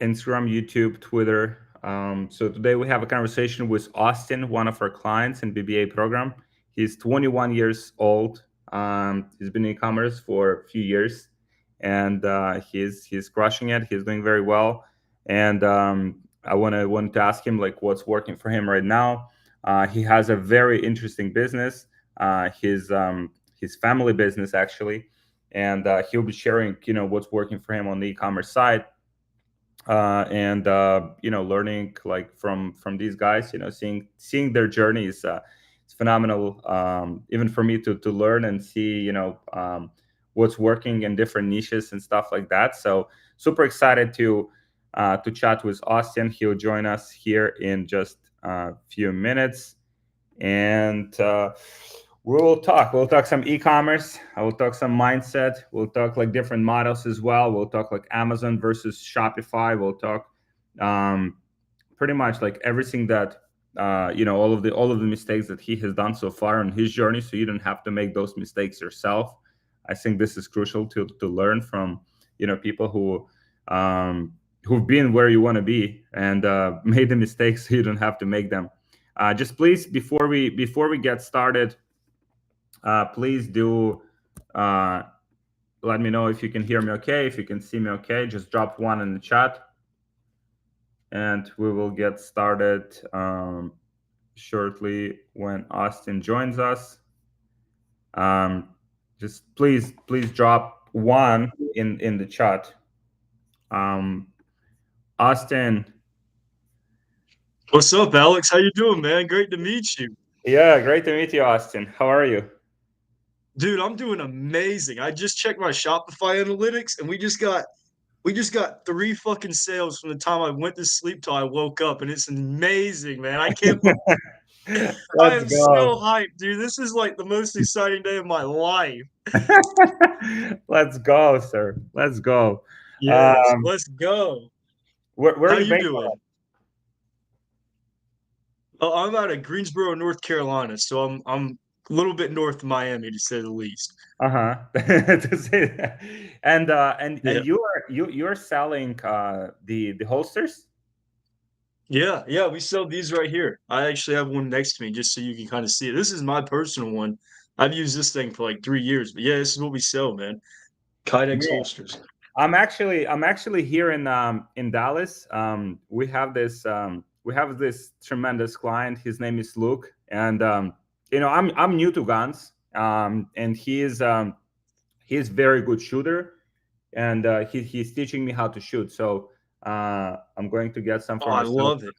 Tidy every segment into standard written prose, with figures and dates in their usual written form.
Instagram, YouTube, Twitter. So today we have a conversation with Austin, one of our clients in BBA program. He's 21 years old. He's been in e-commerce for a few years, and he's crushing it. He's doing very well, and I want to ask him like what's working for him right now. He has a very interesting business. His family business actually, and he'll be sharing what's working for him on the e-commerce side, and learning like from these guys, seeing their journey is it's phenomenal, even for me to learn and see what's working in different niches and stuff like that. So super excited to chat with Austin. He'll join us here in just a few minutes, and we'll talk some e-commerce. I will talk some mindset. We'll talk like different models as well. We'll talk like Amazon versus Shopify. We'll talk um, pretty much like everything that all of the mistakes that he has done so far on his journey, so you don't have to make those mistakes yourself. I think this is crucial to learn from people who've been where you want to be, and made the mistakes so you don't have to make them. Just please, before we get started, please do uh, let me know if you can hear me okay, if you can see me okay. Just drop one in the chat, and we will get started shortly when Austin joins us. Um, just please drop one in the chat. Um, Austin, What's up, Alex? How you doing, man? Great to meet you. yeah, great to meet you, Austin. How are you? Dude, I'm doing amazing. I just checked my Shopify analytics and we just got three fucking sales from the time I went to sleep till I woke up, and it's amazing, man. I can't I Let's am go. so hyped, dude. This is like the most exciting day of my life. Let's go, sir. Let's go. Yes, Um, let's go. where are How you you based? doing? Oh, I'm out of Greensboro, North Carolina, so I'm a little bit north of Miami to say the least. Uh-huh. To say that. And Yeah. you're selling the holsters? Yeah, we sell these right here. I actually have one next to me just so you can kind of see it. This is my personal one. I've used this thing for like 3 years, but yeah, this is what we sell, man. Kydex Yeah. holsters. I'm actually here in Dallas. We have this tremendous client. His name is Luke, and I'm new to guns. And he's very good shooter, and he's teaching me how to shoot. So I'm going to get some Oh, for I myself. love it.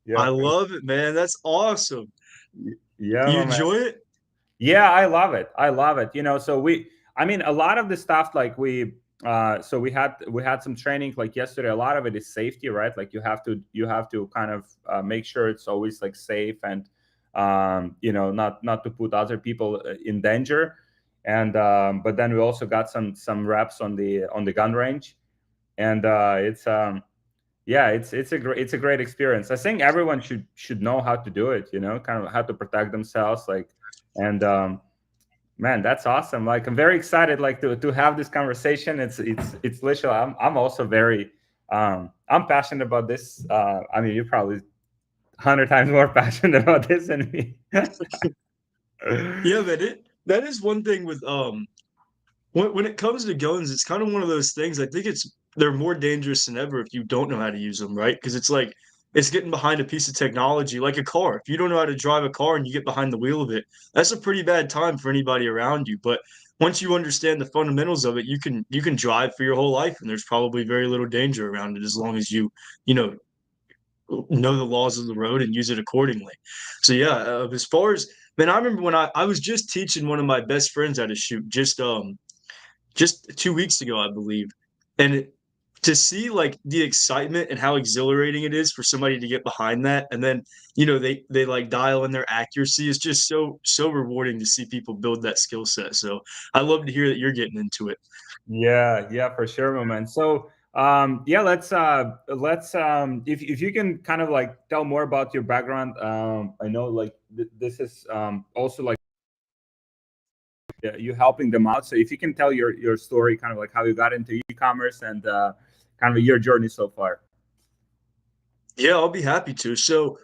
Yeah, I love it, man. That's awesome. yeah, You my man. enjoy it? Yeah, I love it. I love it. So I mean, a lot of the stuff like so we had some training like yesterday. A lot of it is safety, right? Like you have to kind of make sure it's always like safe, and not to put other people in danger. And but then we also got some reps on the gun range, and it's yeah, it's a great experience. I think everyone should know how to do it, kind of how to protect themselves, like. And man, that's awesome. Like, I'm very excited like to have this conversation. It's literally, I'm also very I'm passionate about this. I mean, you're probably 100 times more passionate about this than me. Yeah, man. That is one thing with when it comes to guns, it's kind of one of those things. I think they're more dangerous than ever if you don't know how to use them, right? Because it's like it's getting behind a piece of technology, like a car. If you don't know how to drive a car and you get behind the wheel of it, that's a pretty bad time for anybody around you. But once you understand the fundamentals of it, you can drive for your whole life, and there's probably very little danger around it as long as you know the laws of the road and use it accordingly. So yeah, as far as man, I remember when I was just teaching one of my best friends how to shoot just 2 weeks ago, I believe. And to see like the excitement and how exhilarating it is for somebody to get behind that, and then they like dial in their accuracy is just so rewarding to see people build that skill set. So I love to hear that you're getting into it. Yeah, yeah, for sure, my man. So, yeah, let's if you can kind of like tell more about your background. I know like this is also like you helping them out. So if you can tell your story, kind of like how you got into e-commerce, and kind of your journey so far. Yeah, I'll be happy to. So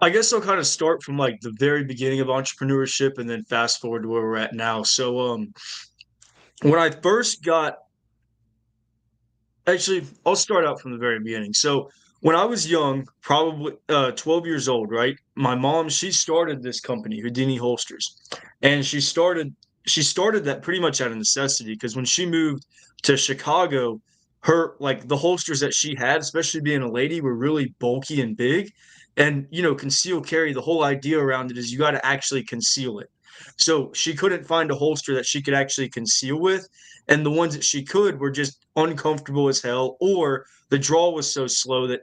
I guess I'll kind of start from like the very beginning of entrepreneurship and then fast forward to where we're at now. So when I first got Actually, I'll start out from the very beginning. So when I was young, probably 12 years old, right? My mom, she started this company, Houdini Holsters. And she started that pretty much out of necessity because when she moved to Chicago, her like the holsters that she had, especially being a lady, were really bulky and big. And conceal carry, the whole idea around it is you got to actually conceal it. So she couldn't find a holster that she could actually conceal with, and the ones that she could were just uncomfortable as hell, or the draw was so slow that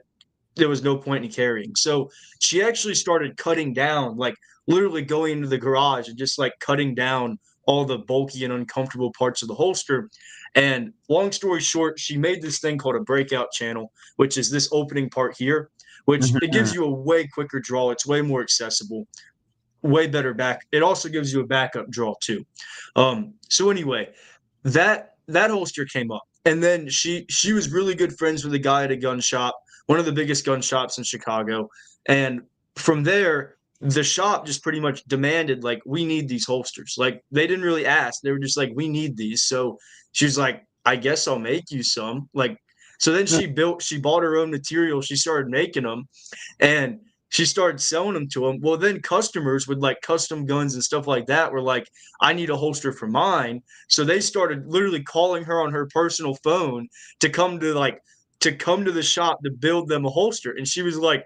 there was no point in carrying. So she actually started cutting down, like literally going into the garage and just like cutting down all the bulky and uncomfortable parts of the holster. And long story short, she made this thing called a breakout channel, which is this opening part here, which it gives Mhm. you a way quicker draw. It's way more accessible, way better back. It also gives you a backup draw too. So anyway, that holster came up, and then she was really good friends with a guy at a gun shop, one of the biggest gun shops in Chicago, and from there the shop just pretty much demanded, like, we need these holsters. Like, they didn't really ask, they were just like, we need these. So she was like, I guess I'll make you some. Like, so then she bought her own material, she started making them, and she started selling them to him. Well, then customers with like custom guns and stuff like that were like, I need a holster for mine. So they started literally calling her on her personal phone to come to the shop to build them a holster. And she was like,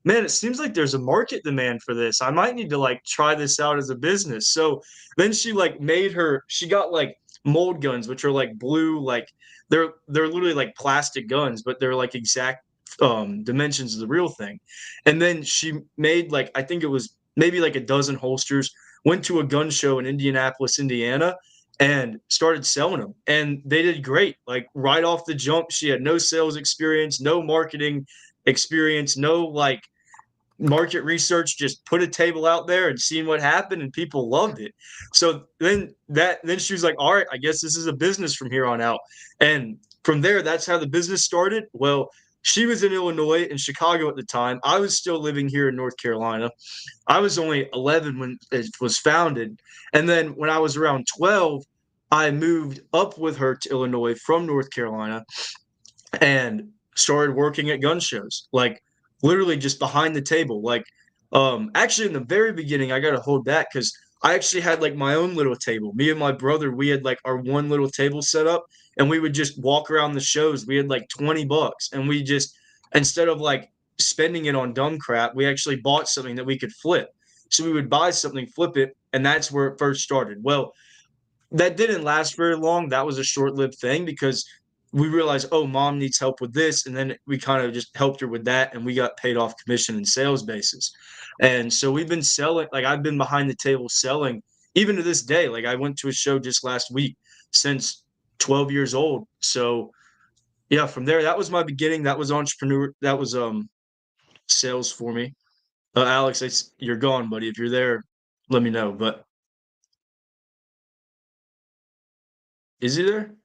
man, it seems like there's a market demand for this. I might need to like try this out as a business. So then she got like mold guns, which are like blue, like they're literally like plastic guns, but they're like exact dimensions of the real thing. And then she made, like, I think it was maybe like a dozen holsters, went to a gun show in Indianapolis, Indiana, and started selling them. And they did great. Like, right off the jump, she had no sales experience, no marketing experience, no like market research, just put a table out there and seeing what happened, and people loved it. So then she was like, all right, I guess this is a business from here on out. And from there, that's how the business started. Well, she was in Illinois and Chicago at the time. I was still living here in North Carolina. I was only 11 when it was founded. And then when I was around 12, I moved up with her to Illinois from North Carolina and started working at gun shows, like literally just behind the table. Like, actually, in the very beginning, I got to hold back because I actually had like my own little table. Me and my brother, we had like our one little table set up, and we would just walk around the shows. We had like $20, and we just, instead of like spending it on dumb crap, we actually bought something that we could flip. So we would buy something, flip it, and that's where it first started. Well, that didn't last very long. That was a short-lived thing because we realized, oh, mom needs help with this, and then we kind of just helped her with that, and we got paid off commission and sales basis. And so we've been selling, like, I've been behind the table selling even to this day. Like, I went to a show just last week, since 12 years old. So yeah, from there, that was my beginning. That was entrepreneur. That was sales for me. Alex, you're gone, buddy. If you're there, let me know. But is he there?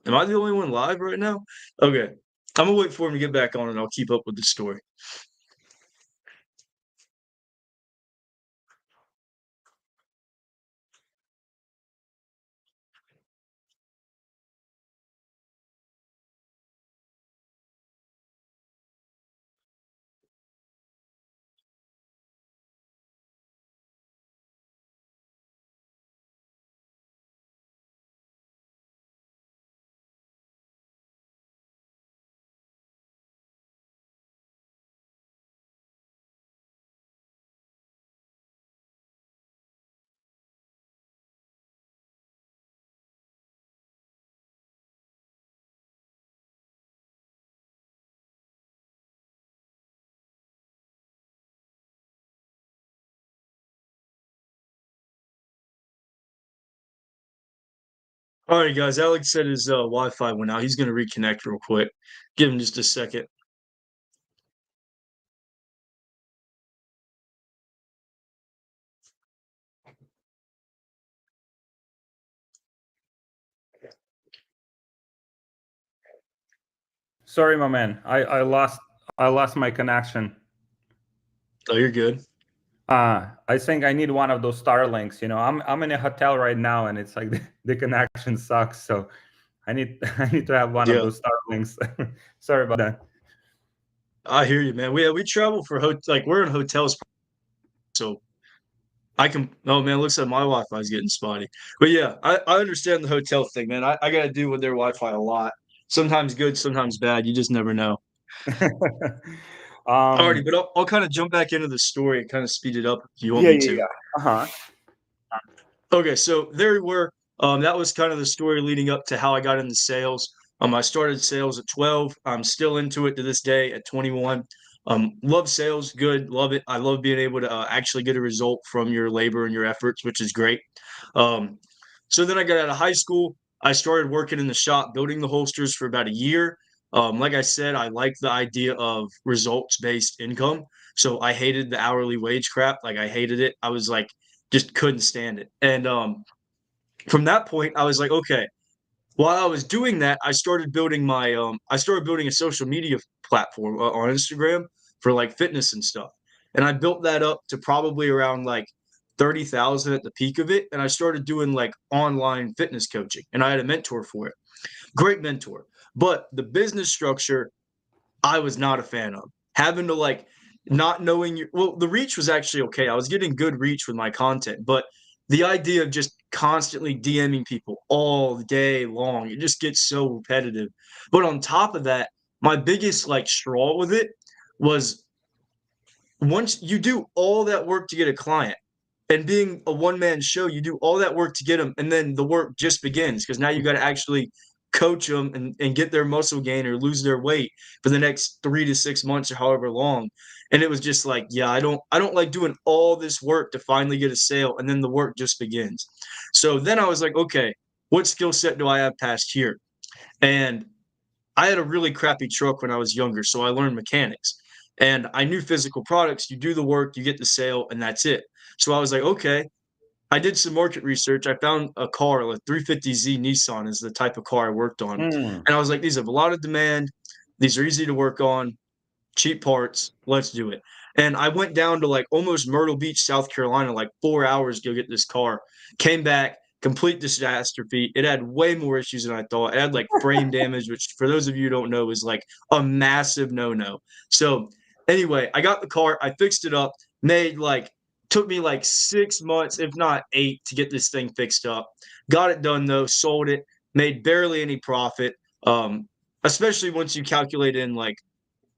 Am I the only one live right now? Okay. I'm gonna wait for him to get back on and I'll keep up with the story. All right, guys. Alex said his Wi-Fi went out. He's gonna reconnect real quick. Give him just a second. Sorry, my man. I lost my connection. Oh, you're good. I think I need one of those Starlinks. I'm in a hotel right now, and it's like the connection sucks. So I need I need to have one of Yeah, those Starlinks. Sorry about that. I hear you, man. We travel for like we're in hotels, so I can. Oh man, looks like my Wi-Fi is getting spotty. But yeah, I understand the hotel thing, man. I got to deal with their Wi-Fi a lot. Sometimes good, sometimes bad. You just never know. Alrighty, um. but I'll kind of jump back into the story and kind of speed it up if you want Yeah. me Yeah. to. Yeah. Uh huh. Okay, so there we were. That was kind of the story leading up to how I got into sales. I started sales at 12. I'm still into it to this day at 21. Love sales, good, love it. I love being able to actually get a result from your labor and your efforts, which is great. Um, so then I got out of high school. I started working in the shop, building the holsters for about a year. Like I said, I like the idea of results-based income. So I hated the hourly wage crap. Like I hated it. I was like, just couldn't stand it. And from that point, I was like, okay. While I was doing that, I started building a social media platform on Instagram for like fitness and stuff. And I built that up to probably around like 30,000 at the peak of it. And I started doing like online fitness coaching, and I had a mentor for it. Great mentor. But the business structure I was not a fan of. Having to like not knowing your well, the reach was actually okay. I was getting good reach with my content, but the idea of just constantly DMing people all day long, it just gets so repetitive. But on top of that, my biggest like straw with it was once you do all that work to get a client, and being a one man show, you do all that work to get them, and then the work just begins because now you got to actually coach them and get their muscle gain or lose their weight for the next 3 to 6 months or however long. And it was just like, yeah, I don't like doing all this work to finally get a sale, and then the work just begins. So then I was like, okay, what skill set do I have past here? And I had a really crappy truck when I was younger, so I learned mechanics. And I knew physical products, you do the work, you get the sale, and that's it. So I was like, okay, I did some market research. I found a car, a 350Z Nissan is the type of car I worked on. Mm. And I was like, these have a lot of demand. These are easy to work on, cheap parts. Let's do it. And I went down to like almost Myrtle Beach, South Carolina, like 4 hours to go get this car. Came back, complete catastrophe. It had way more issues than I thought. It had like frame damage, which for those of you who don't know is like a massive no-no. So anyway, I got the car, I fixed it up, made like took me like 6 months, if not 8, to get this thing fixed up. Got it done though, sold it, made barely any profit. Especially once you calculate in like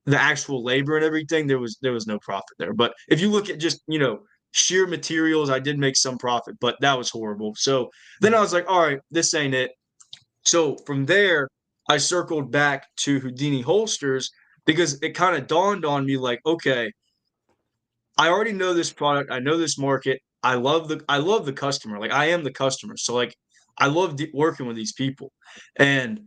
the actual labor and everything, there was no profit there. But if you look at just sheer materials, I did make some profit, but that was horrible. So then I was like, all right, this ain't it. So from there, I circled back to Houdini holsters because it kind of dawned on me like, okay, I already know this product, I know this market. I love the customer. Like I am the customer. So like I love working with these people. And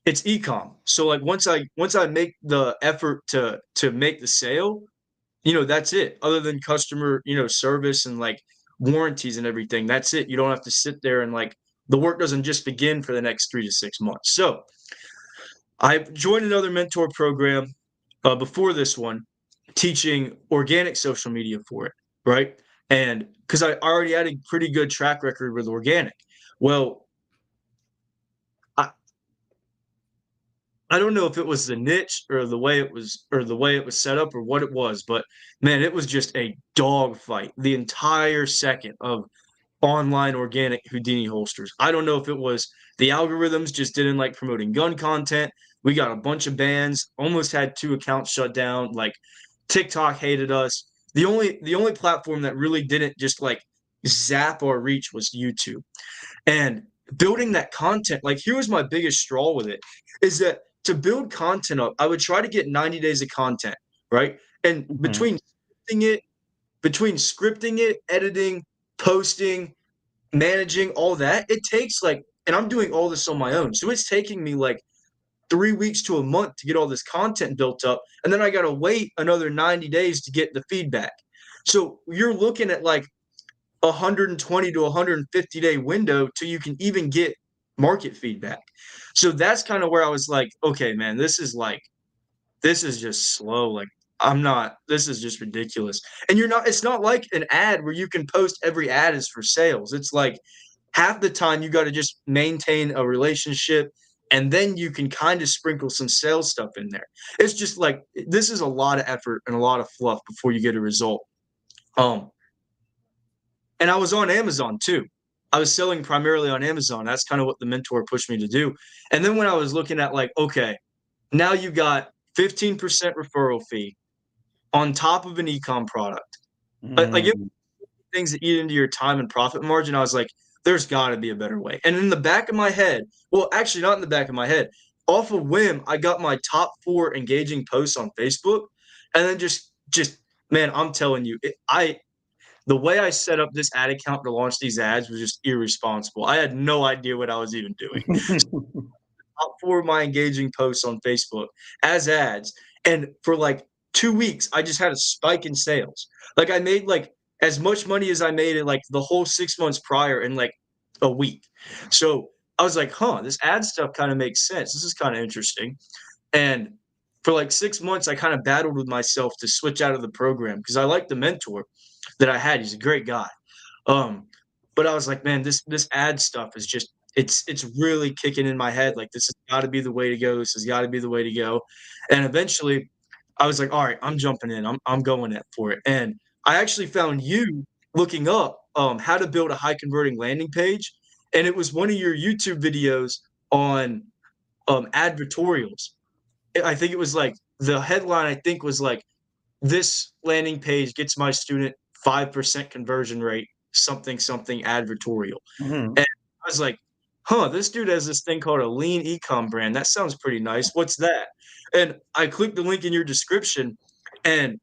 it's eCom. So like once I make the effort to make the sale, that's it. Other than customer, service and like warranties and everything, that's it. You don't have to sit there and like the work doesn't just begin for the next 3 to 6 months. So I joined another mentor program before this one, teaching organic social media for it, right? And because I already had a pretty good track record with organic. Well, I, I don't know if it was the niche or the way it was set up or what it was, but man, it was just a dog fight the entire second of online organic Houdini holsters. I don't know if it was the algorithms just didn't like promoting gun content. We got a bunch of bans, almost had 2 accounts shut down. Like TikTok hated us. The only platform that really didn't just like zap our reach was YouTube. And building that content, like here was my biggest straw with it, is that to build content up, I would try to get 90 days of content, right? And Mhm. between scripting it, editing, posting, managing all that, it takes like, and I'm doing all this on my own. So it's taking me like 3 weeks to a month to get all this content built up. And then I got to wait another 90 days to get the feedback. So you're looking at like 120 to 150 day window till you can even get market feedback. So that's kind of where I was like, okay, man, this is just slow. Like, this is just ridiculous. And it's not like an ad where you can post every ad is for sales. It's like half the time you got to just maintain a relationship, and then you can kind of sprinkle some sales stuff in there. It's just like, this is a lot of effort and a lot of fluff before you get a result. And I was on Amazon too. I was selling primarily on Amazon. That's kind of what the mentor pushed me to do. And then when I was looking at like, okay, now you got 15% referral fee on top of an eCom product. Like it, Mm. things that eat into your time and profit margin, I was like, there's got to be a better way. And in the back of my head, well, actually not in the back of my head, off a whim, I got my top 4 engaging posts on Facebook, and then just man, I'm telling you, the way I set up this ad account to launch these ads was just irresponsible. I had no idea what I was even doing. Top 4 of my engaging posts on Facebook as ads, and for like 2 weeks, I just had a spike in sales. Like, I made like as much money as I made in like the whole 6 months prior in like a week. So I was like, huh, this ad stuff kind of makes sense. This is kind of interesting. And for like 6 months, I kind of battled with myself to switch out of the program because I liked the mentor that I had. He's a great guy. Um, but I was like, man, this ad stuff is just it's really kicking in my head. Like, this has got to be the way to go. This has got to be the way to go. And eventually, I was like, all right, I'm jumping in. I'm going in for it. And I actually found you looking up how to build a high converting landing page, and it was one of your YouTube videos on advertorials. I think it was like the headline. I think was like, this landing page gets my student 5% conversion rate, something, something advertorial. Mhm. And I was like, huh, this dude has this thing called a lean ecom brand. That sounds pretty nice. What's that? And I clicked the link in your description, and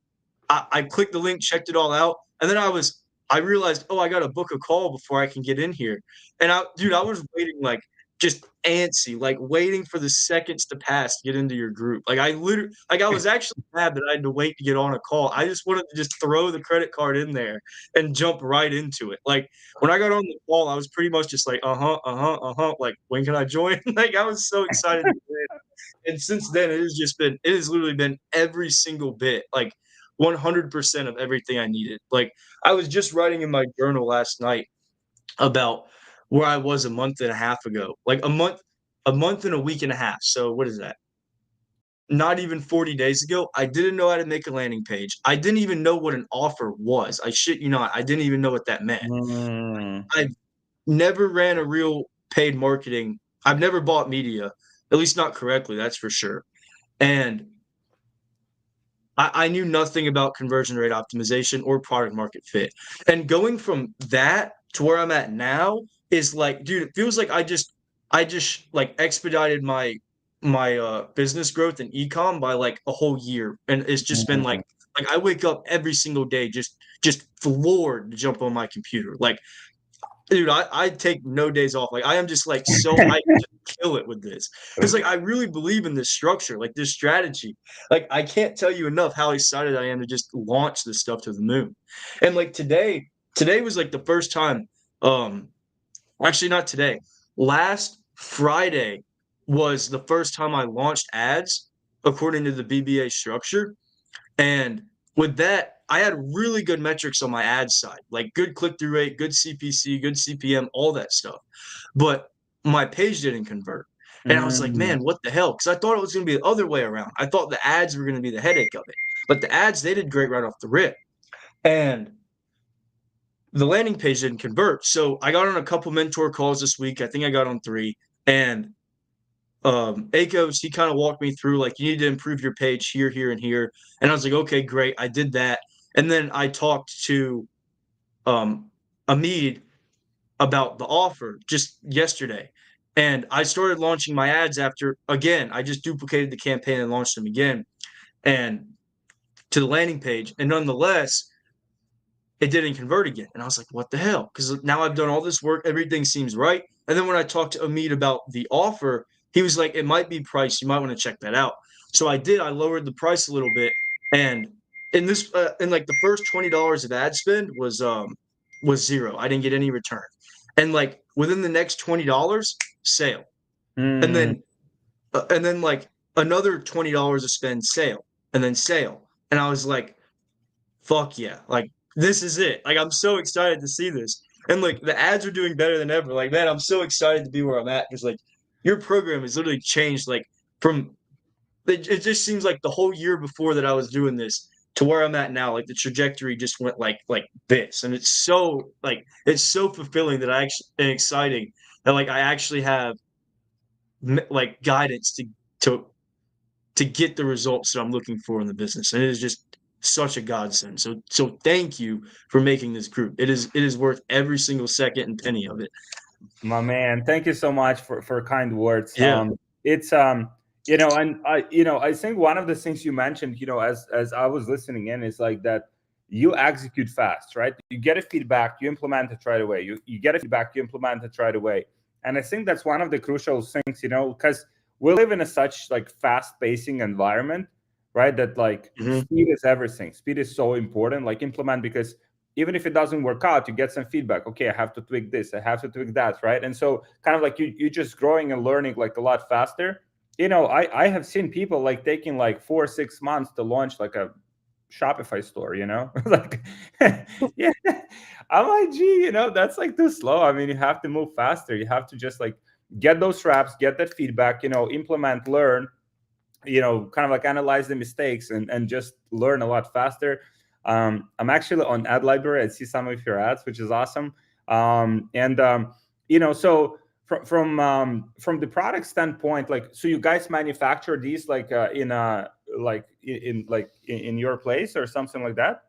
I clicked the link, checked it all out, and then I realized, oh, I gotta book a call before I can get in here. And I was waiting like just antsy, like waiting for the seconds to pass to get into your group. Like, I was actually mad that I had to wait to get on a call. I just wanted to just throw the credit card in there and jump right into it. Like, when I got on the call, I was pretty much just like, like, when can I join? Like, I was so excited to get in. And since then, it has literally been every single bit, like 100% of everything I needed. Like, I was just writing in my journal last night about where I was a month and a half ago. Like a month and a week and a half. So what is that? Not even 40 days ago, I didn't know how to make a landing page. I didn't even know what an offer was. I shit you not. I didn't even know what that meant. Mm. I've never ran a real paid marketing. I've never bought media, at least not correctly, that's for sure. And I knew nothing about conversion rate optimization or product market fit. And going from that to where I'm at now is like, dude, it feels like I just like expedited my business growth in ecom by like a whole year. And it's just been Mhm. like I wake up every single day just floored to jump on my computer. Like, dude, I take no days off. Like, I am just like so hyped to kill it with this. Because like I really believe in this structure, like this strategy. Like, I can't tell you enough how excited I am to just launch this stuff to the moon. And like today was like the first time, actually not today. Last Friday was the first time I launched ads according to the BBA structure. And with that, I had really good metrics on my ad side, like good click through rate, good CPC, good CPM, all that stuff. But my page didn't convert. And I was like, Mm. man, what the hell? Because I thought it was going to be the other way around. I thought the ads were going to be the headache of it. But the ads, they did great right off the rip. And the landing page didn't convert. So I got on a couple mentor calls this week. I think I got on 3. And Akos, he kind of walked me through like, you need to improve your page here, here, and here. And I was like, okay, great. I did that. And then I talked to Amid about the offer just yesterday. And I started launching my ads after, again, I just duplicated the campaign and launched them again and to the landing page. And nonetheless, it didn't convert again. And I was like, what the hell? Because now I've done all this work, everything seems right. And then when I talked to Amit about the offer, he was like, it might be priced. You might want to check that out. So I did. I lowered the price a little bit. And in like the first $20 of ad spend was 0. I didn't get any return. And like within the next $20, sale. And Mm. then like another $20 to spend, sale, and then sale. And I was like, fuck yeah, like this is it. Like I'm so excited to see this. And like the ads are doing better than ever. Like, man, I'm so excited to be where I'm at because like your program has literally changed like from it just seems like the whole year before that I was doing this to where I'm at now, like the trajectory just went like this. And it's so fulfilling that I actually and exciting that like I actually have like guidance to to get the results that I'm looking for in the business. And it is just such a godsend. So thank you for making this group. It is worth every single second and penny of it. My man, thank you so much for kind words. Yeah. It's and I think one of the things you mentioned, as I was listening in, is like that you execute fast, right? You get a feedback, you implement it right away. You get a feedback, you implement it right away. And I think that's one of the crucial things, because we live in a such like fast pacing environment, right? That like Mm-hmm. speed is everything. Speed is so important. Like implement, because even if it doesn't work out, you get some feedback. Okay, I have to tweak this, I have to tweak that, right? And so kind of like you just growing and learning like a lot faster. I have seen people like taking like 4 or 6 months to launch like a Shopify store, like yeah. I'm like, gee, that's like too slow. I mean, you have to move faster. You have to just like get those reps, get that feedback, implement, learn, kind of like analyze the mistakes and just learn a lot faster. I'm actually on ad library. I see some of your ads, which is awesome. And so from the product standpoint, like, so you guys manufacture these like in your place or something like that?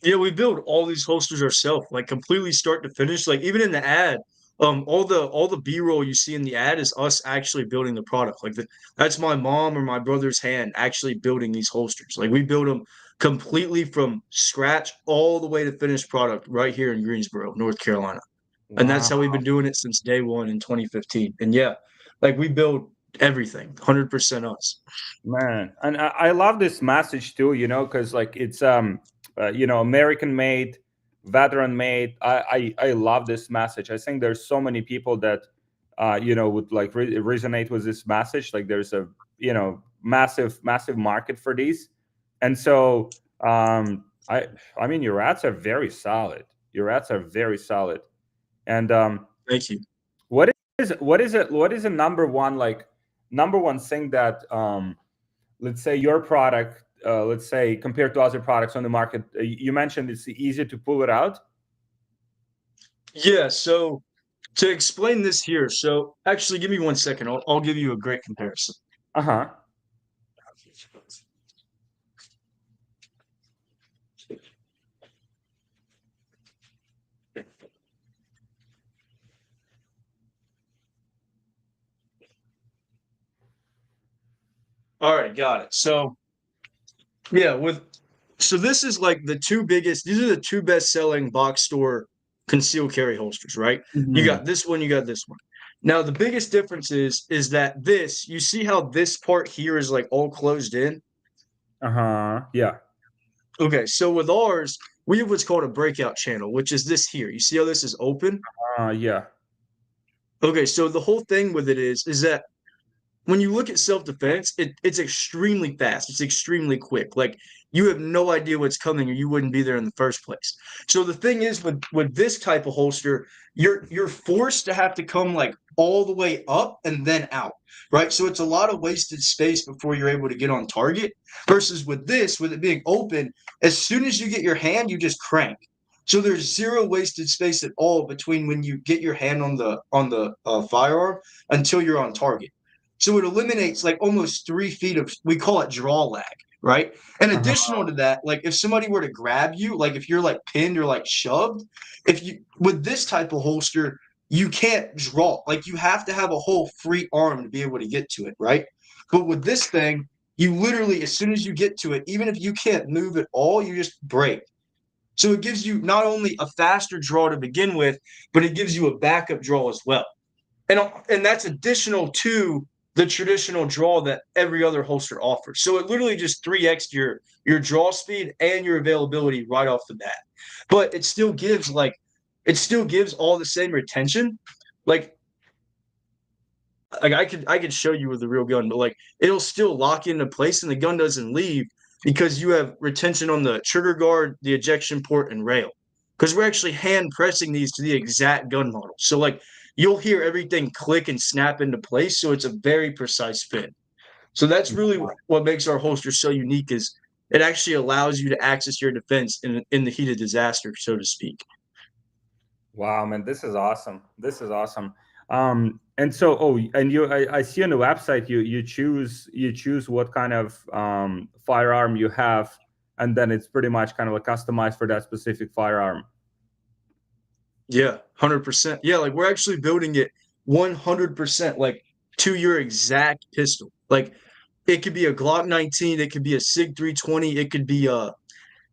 Yeah, we build all these holsters ourselves, like completely start to finish. Like even in the ad, all the B-roll you see in the ad is us actually building the product. That's my mom or my brother's hand actually building these holsters. Like we build them completely from scratch all the way to finished product right here in Greensboro, North Carolina. And that's Wow, how we've been doing it since day one in 2015. And yeah, like we build everything, 100% us. man. And I love this message too, because like it's American made, veteran made. I love this message. I think there's so many people that would like resonate with this message. Like there's a massive market for these. And so I mean, your ads are very solid. Your ads are very solid. And Thank you. what is the number one thing that let's say your product, let's say compared to other products on the market, you mentioned it's easy to pull it out. Yeah, so to explain this here, so actually give me 1 second. I'll give you a great comparison. Uh-huh. All right, got it. So yeah, so this is like these are the two best selling box store concealed carry holsters, right? You Hmm. got this one, you got this one. Now the biggest difference is that you see how this part here is like all closed in? Uh-huh. Yeah. Okay, so with ours, we have what's called a breakout channel, which is this here. You see how this is open? Yeah. Okay, so the whole thing with it is that when you look at self-defense, it's extremely fast. It's extremely quick. Like you have no idea what's coming, or you wouldn't be there in the first place. So the thing is, with this type of holster, you're forced to have to come like all the way up and then out, right? So it's a lot of wasted space before you're able to get on target. Versus with this, with it being open, as soon as you get your hand, you just crank. So there's zero wasted space at all between when you get your hand on the firearm until you're on target. So it eliminates like almost 3 feet of, we call it draw lag, right? And Uh-huh. additional to that, like if somebody were to grab you, like if you're like pinned or like shoved, if you, with this type of holster, you can't draw. Like you have to have a whole free arm to be able to get to it, right? But with this thing, you literally, as soon as you get to it, even if you can't move at all, you just break. So it gives you not only a faster draw to begin with, but it gives you a backup draw as well. And that's additional to the traditional draw that every other holster offers. So it literally just 3x your draw speed and your availability right off the bat. But it still gives like it still gives all the same retention. Like I could show you with a real gun, but like it'll still lock into place and the gun doesn't leave because you have retention on the trigger guard, the ejection port, and rail. Because we're actually hand pressing these to the exact gun model. So like you'll hear everything click and snap into place. So it's a very precise fit. So that's really what makes our holster so unique is it actually allows you to access your defense in the heat of disaster, so to speak. Wow, man, this is awesome. This is awesome. And so, oh, and I see on the website you choose what kind of firearm you have, and then it's pretty much kind of like customized for that specific firearm. Yeah, 100%. Yeah, like we're actually building it 100% like to your exact pistol. Like it could be a Glock 19, it could be a Sig 320, it could be a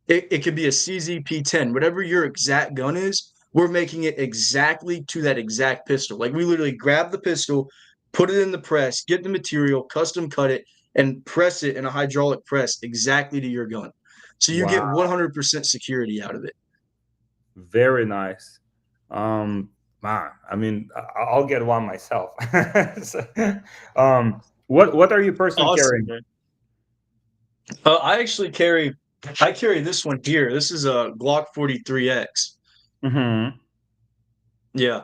CZP-10, whatever your exact gun is, we're making it exactly to that exact pistol. Like we literally grab the pistol, put it in the press, get the material, custom cut it, and press it in a hydraulic press exactly to your gun. So you get Wow, 100% security out of it. very nice. Um, Man, I mean, I'll get one myself. So, what are you personally Awesome, carrying? man. I carry this one here. This is a Glock 43X. Hmm. Yeah.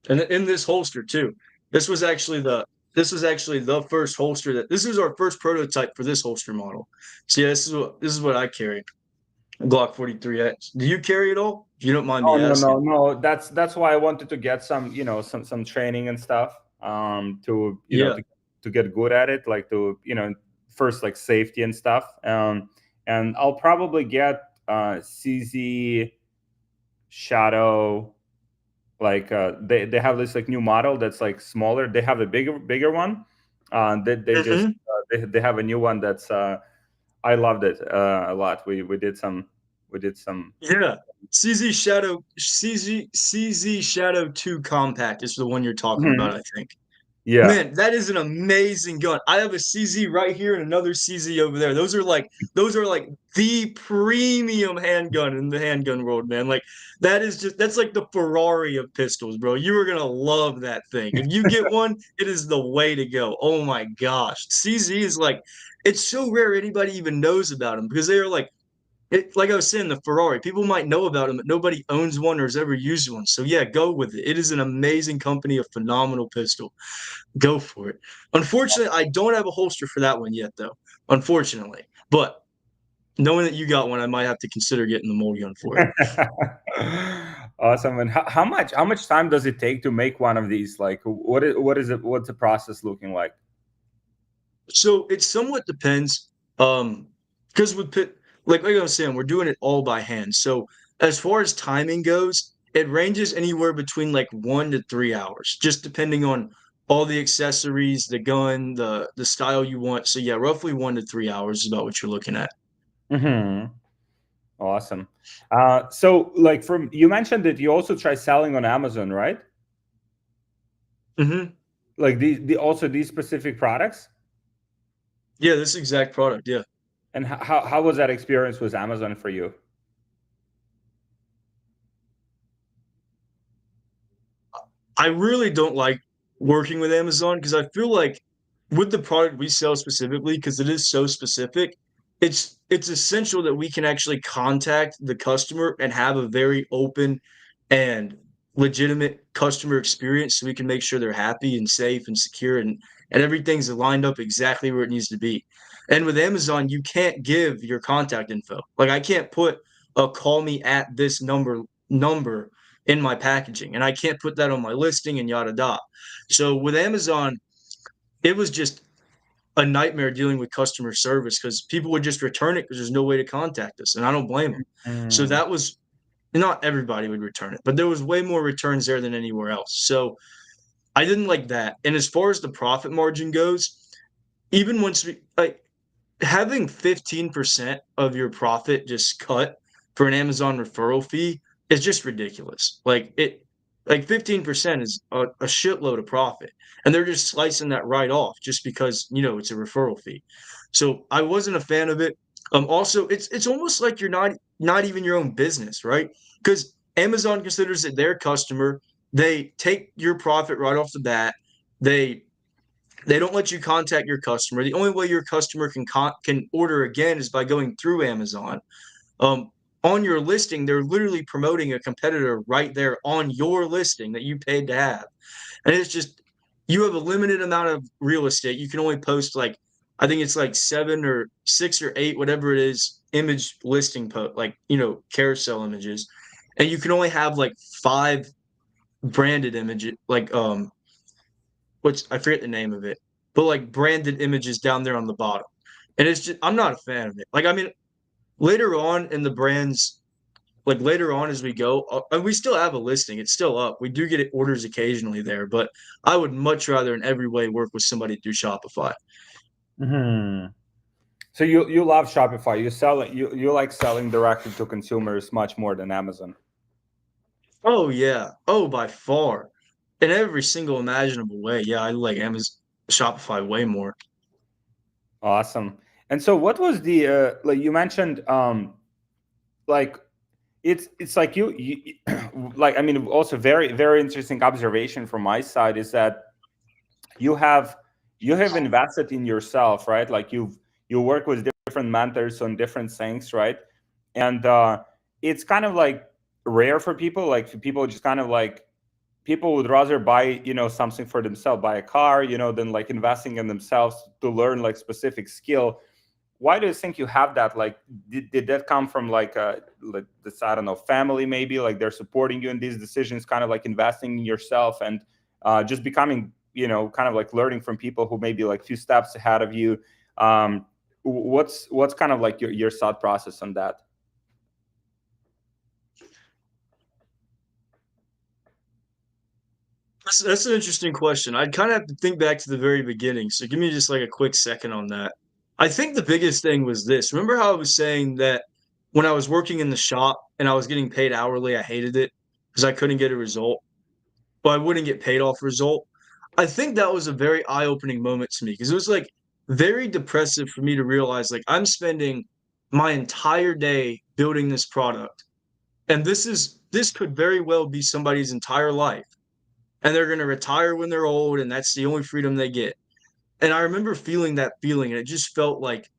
And in this holster too. This was actually the this was actually the first holster that this is our first prototype for this holster model. So yeah, this is what I carry. A Glock 43X. Do you carry it all? If you don't mind Oh me no, no, asking. no. That's why I wanted to get some, some training and stuff. To Yeah. to get good at it, like to first like safety and stuff. And I'll probably get CZ Shadow. Like they have this like new model that's like smaller. They have a bigger one. They just Hmm. they have a new one that's I loved it a lot. We did some. Yeah. CZ Shadow 2 Compact is the one you're talking about, Mhm. I think. Yeah. Man, that is an amazing gun. I have a CZ right here and another CZ over there. Those are like the premium handgun in the handgun world, man. Like that's like the Ferrari of pistols, bro. You are gonna love that thing. If you get one, it is the way to go. Oh my gosh. CZ is like it's so rare anybody even knows about them because they are like I was saying, the Ferrari. People might know about them, but nobody owns one or has ever used one. So yeah, go with it. It is an amazing company, a phenomenal pistol. Go for it. Unfortunately, I don't have a holster for that one yet, though. Unfortunately, but knowing that you got one, I might have to consider getting the mold gun for it. Awesome. And how much time does it take to make one of these? Like, what's the process looking like? So it somewhat depends, because with pit, like I was saying, we're doing it all by hand. So as far as timing goes, it ranges anywhere between like 1 to 3 hours, just depending on all the accessories, the gun, the style you want. So yeah, roughly 1 to 3 hours is about what you're looking at. Hmm. Awesome. So like from you mentioned that you also try selling on Amazon, right? Hmm. Like these specific products. Yeah, this exact product. Yeah. And how was that experience with Amazon for you? I really don't like working with Amazon because I feel like with the product we sell specifically, because it is so specific, it's essential that we can actually contact the customer and have a very open and legitimate customer experience so we can make sure they're happy and safe and secure and everything's lined up exactly where it needs to be. And with Amazon, you can't give your contact info. Like I can't put a call me at this number in my packaging, and I can't put that on my listing and yada yada. So with Amazon, it was just a nightmare dealing with customer service because people would just return it because there's no way to contact us, and I don't blame them. So Mm. that was not everybody would return it, but there was way more returns there than anywhere else. So I didn't like that. And as far as the profit margin goes, even once we like having 15% of your profit just cut for an Amazon referral fee is just ridiculous. Like 15% is a shitload of profit. And they're just slicing that right off just because, it's a referral fee. So I wasn't a fan of it. Also it's almost like you're not even your own business, right? Because Amazon considers it their customer. They take your profit right off the bat. They they don't let you contact your customer. The only way your customer can order again is by going through Amazon. Um, on your listing, they're literally promoting a competitor right there on your listing that you paid to have. And it's just you have a limited amount of real estate. You can only post like I think it's like 7 or 6 or 8, whatever it is, image listing post, like carousel images, and you can only have like 5 branded images, like which I forget the name of it, but like branded images down there on the bottom. And it's just I'm not a fan of it. Like I mean, later on in the brands, like later on as we go, and we still have a listing. It's still up. We do get orders occasionally there, but I would much rather in every way work with somebody through Shopify. Hmm. So you love Shopify. You like selling directly to consumers much more than Amazon. Oh yeah. Oh, by far. In every single imaginable way. Yeah, I like Amazon Shopify way more. Awesome. And so, what was the like you mentioned? Like it's like you like I mean, also very interesting observation from my side is that you have you have invested in yourself, right? Like you work with different mentors on different things, right? And it's kind of like rare for people, like people just kind of like people would rather buy something for themselves, buy a car, than like investing in themselves to learn like specific skill. Why do you think you have that? Like did that come from like this, I don't know, family, maybe like they're supporting you in these decisions, kind of like investing in yourself and just becoming kind of like learning from people who may be like few steps ahead of you. What's kind of like your thought process on that? That's an interesting question. I'd kind of have to think back to the very beginning. So give me just like a quick second on that. I think the biggest thing was this. Remember how I was saying that when I was working in the shop and I was getting paid hourly, I hated it because I couldn't get a result. Well, I wouldn't get paid off result. I think that was a very eye-opening moment to me because it was like very depressive for me to realize like I'm spending my entire day building this product. And this could very well be somebody's entire life. And they're going to retire when they're old and that's the only freedom they get. And I remember feeling that feeling and it just felt like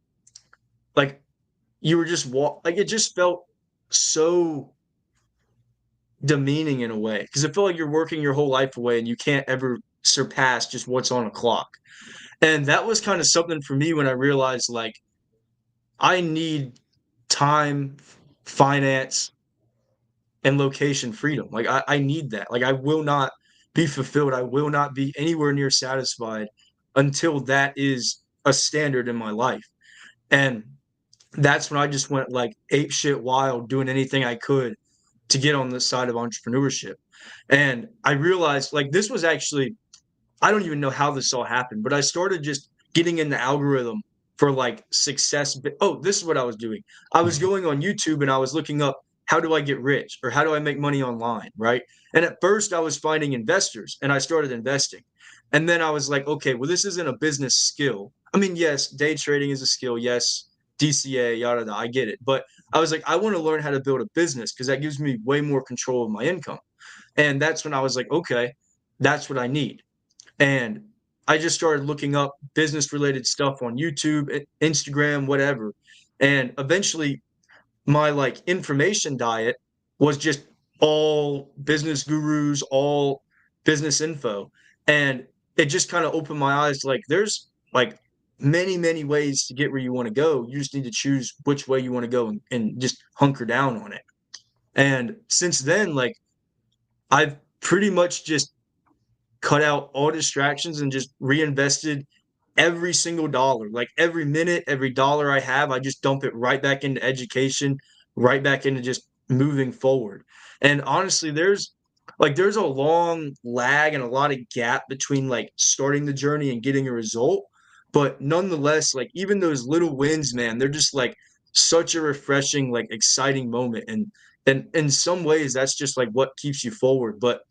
you were just like it just felt so demeaning in a way because it felt like you're working your whole life away and you can't ever surpass just what's on a clock. And that was kind of something for me when I realized like I need time, finance, and location freedom. Like I need that. Like I will not be fulfilled. I will not be anywhere near satisfied until that is a standard in my life. And that's when I just went like ape shit wild, doing anything I could to get on this side of entrepreneurship. And I realized like this was actually I don't even know how this all happened, but I started just getting in the algorithm for like success. Oh, this is what I was doing. I was going on YouTube and I was looking up how do I get rich or how do I make money online, right? And at first I was finding investors and I started investing. And then I was like, okay, well, this isn't a business skill. I mean, yes, day trading is a skill. Yes, DCA, yada, yada, I get it. But I was like, I want to learn how to build a business because that gives me way more control of my income. And that's when I was like, okay, that's what I need. And I just started looking up business related stuff on YouTube, Instagram, whatever. And eventually my like information diet was just all business gurus, all business info. And it just kind of opened my eyes to like there's like many ways to get where you want to go. You just need to choose which way you want to go and just hunker down on it. And since then, like I've pretty much just cut out all distractions and just reinvested every single dollar. Like every minute, every dollar I have, I just dump it right back into education, right back into just moving forward. And honestly, there's a long lag and a lot of gap between like starting the journey and getting a result. But nonetheless, like even those little wins, man, they're just like such a refreshing, like exciting moment. And in some ways, that's just like what keeps you forward. But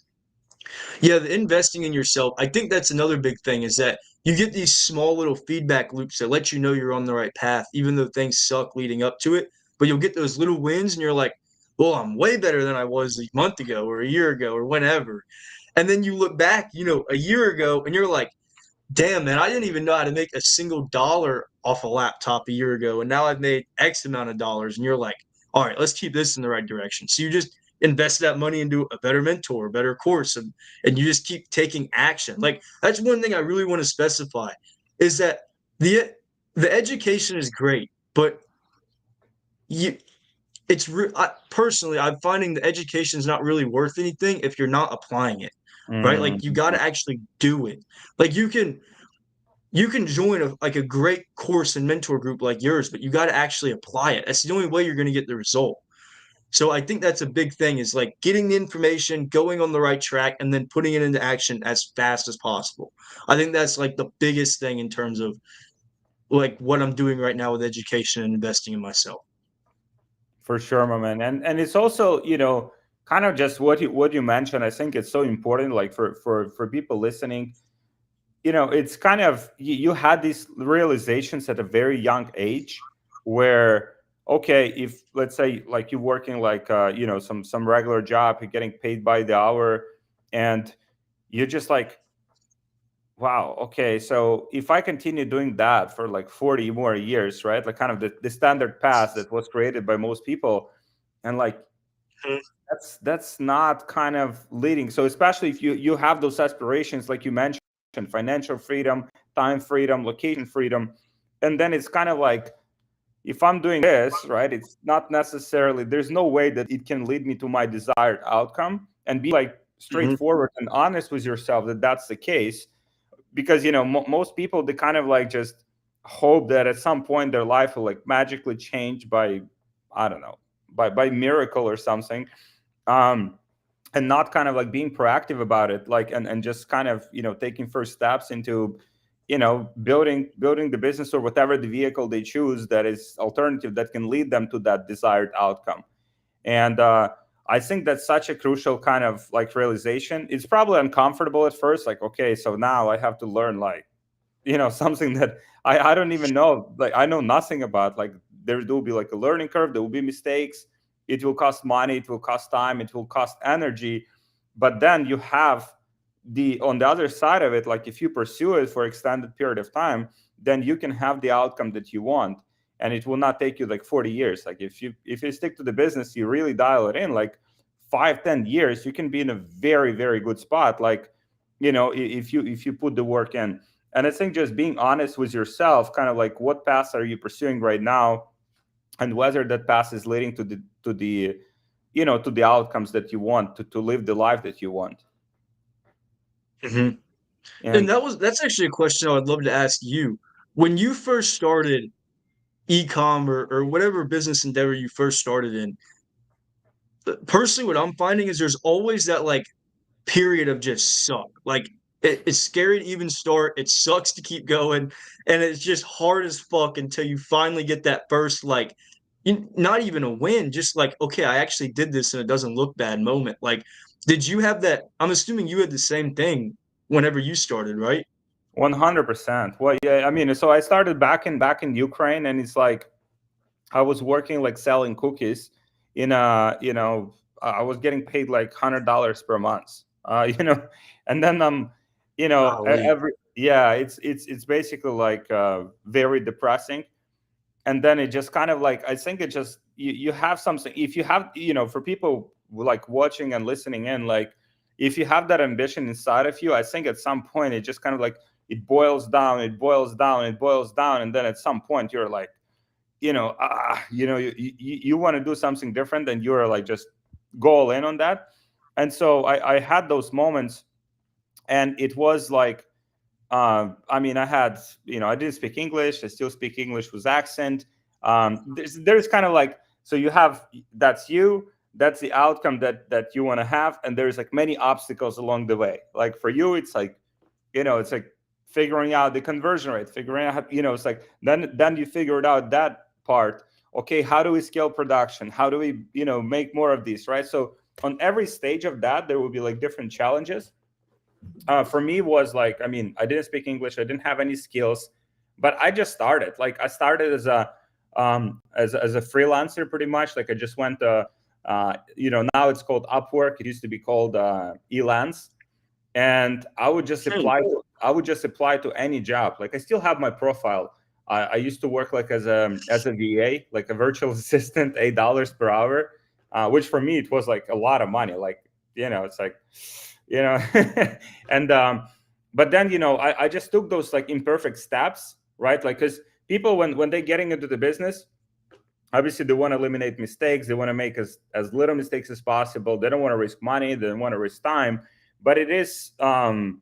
yeah, the investing in yourself. I think that's another big thing is that you get these small little feedback loops that let you know you're on the right path, even though things suck leading up to it. But you'll get those little wins and you're like, well, I'm way better than I was a month ago or a year ago or whenever. And then you look back, a year ago and you're like, damn, man, I didn't even know how to make a single dollar off a laptop a year ago. And now I've made X amount of dollars. And you're like, all right, let's keep this in the right direction. So you just invest that money into a better mentor, a better course, and you just keep taking action. Like that's one thing I really want to specify is that the the education is great, but you personally, I'm finding the education is not really worth anything if you're not applying it, right? Like you got to actually do it. Like you can join a great course and mentor group like yours, but you got to actually apply it. That's the only way you're going to get the result. So I think that's a big thing is like getting the information, going on the right track, and then putting it into action as fast as possible. I think that's like the biggest thing in terms of like what I'm doing right now with education and investing in myself. For sure, my man. And it's also, kind of just what you mentioned. I think it's so important, like for people listening. It's kind of you had these realizations at a very young age, where okay, if let's say like you're working like some regular job, you're getting paid by the hour, and you're just like, wow, okay, so if I continue doing that for like 40 more years, right? Like kind of the standard path that was created by most people, and like Mhm. that's not kind of leading. So especially if you have those aspirations, like you mentioned, financial freedom, time freedom, location freedom, and then it's kind of like, if I'm doing this, right, it's not necessarily, there's no way that it can lead me to my desired outcome. And be like Mhm. straightforward and honest with yourself that that's the case. Because most people, they kind of like just hope that at some point their life will like magically change by, I don't know, by miracle or something. um and not kind of like being proactive about it, like, and just kind of taking first steps into building the business or whatever the vehicle they choose that is alternative, that can lead them to that desired outcome. And I think that's such a crucial kind of like realization. It's probably uncomfortable at first, like, okay, so now I have to learn, like, something that I don't even know, like I know nothing about. Like there will be like a learning curve, there will be mistakes, it will cost money, it will cost time, it will cost energy. But then you have the on the other side of it, like if you pursue it for extended period of time, then you can have the outcome that you want. And it will not take you like 40 years. Like if you stick to the business, you really dial it in, like 5-10 years, you can be in a very, very good spot. Like, if you put the work in. And I think just being honest with yourself, kind of like what path are you pursuing right now, and whether that path is leading to the outcomes that you want, to live the life that you want. Mhm. And And that's actually a question I would love to ask you. When you first started e-com or whatever business endeavor you first started in, personally, what I'm finding is there's always that like period of just suck. Like it's scary to even start. It sucks to keep going, and it's just hard as fuck until you finally get that first like, not even a win, just like okay, I actually did this and it doesn't look bad moment. Like, did you have that? I'm assuming you had the same thing whenever you started, right? 100%. Well, yeah, I mean, so I started back in Ukraine, and it's like I was working like selling cookies in a, I was getting paid like $100 per month. And then Golly. every, yeah, it's basically like very depressing. And then it just kind of like, I think it just, you have something, if you have, for people like watching and listening in, like if you have that ambition inside of you, I think at some point it just kind of like, it boils down, it boils down, it boils down, and then at some point you're like, you want to do something different, and you're like just go all in on that. And so I had those moments, and it was like, I mean, I had, I didn't speak English. I still speak English with accent. There's kind of like, so you have, that's the outcome that you want to have, and there's like many obstacles along the way. Like for you, it's like, it's like figuring out the conversion rate, figuring out, it's like then you figured out that part. Okay, how do we scale production? How do we, make more of these, right? So on every stage of that, there will be like different challenges. For me was like, I mean, I didn't speak English, I didn't have any skills, but I just started. Like I started as a freelancer pretty much. Like I just went Now it's called Upwork. It used to be called Elance. And I would just apply to any job. Like I still have my profile. I used to work like as a VA, like a virtual assistant, $8 per hour, which for me it was like a lot of money. Like it's like you know, and but then I just took those like imperfect steps, right? Like because people when they're getting into the business, obviously they want to eliminate mistakes, they want to make as little mistakes as possible, they don't want to risk money, they don't want to risk time, but it is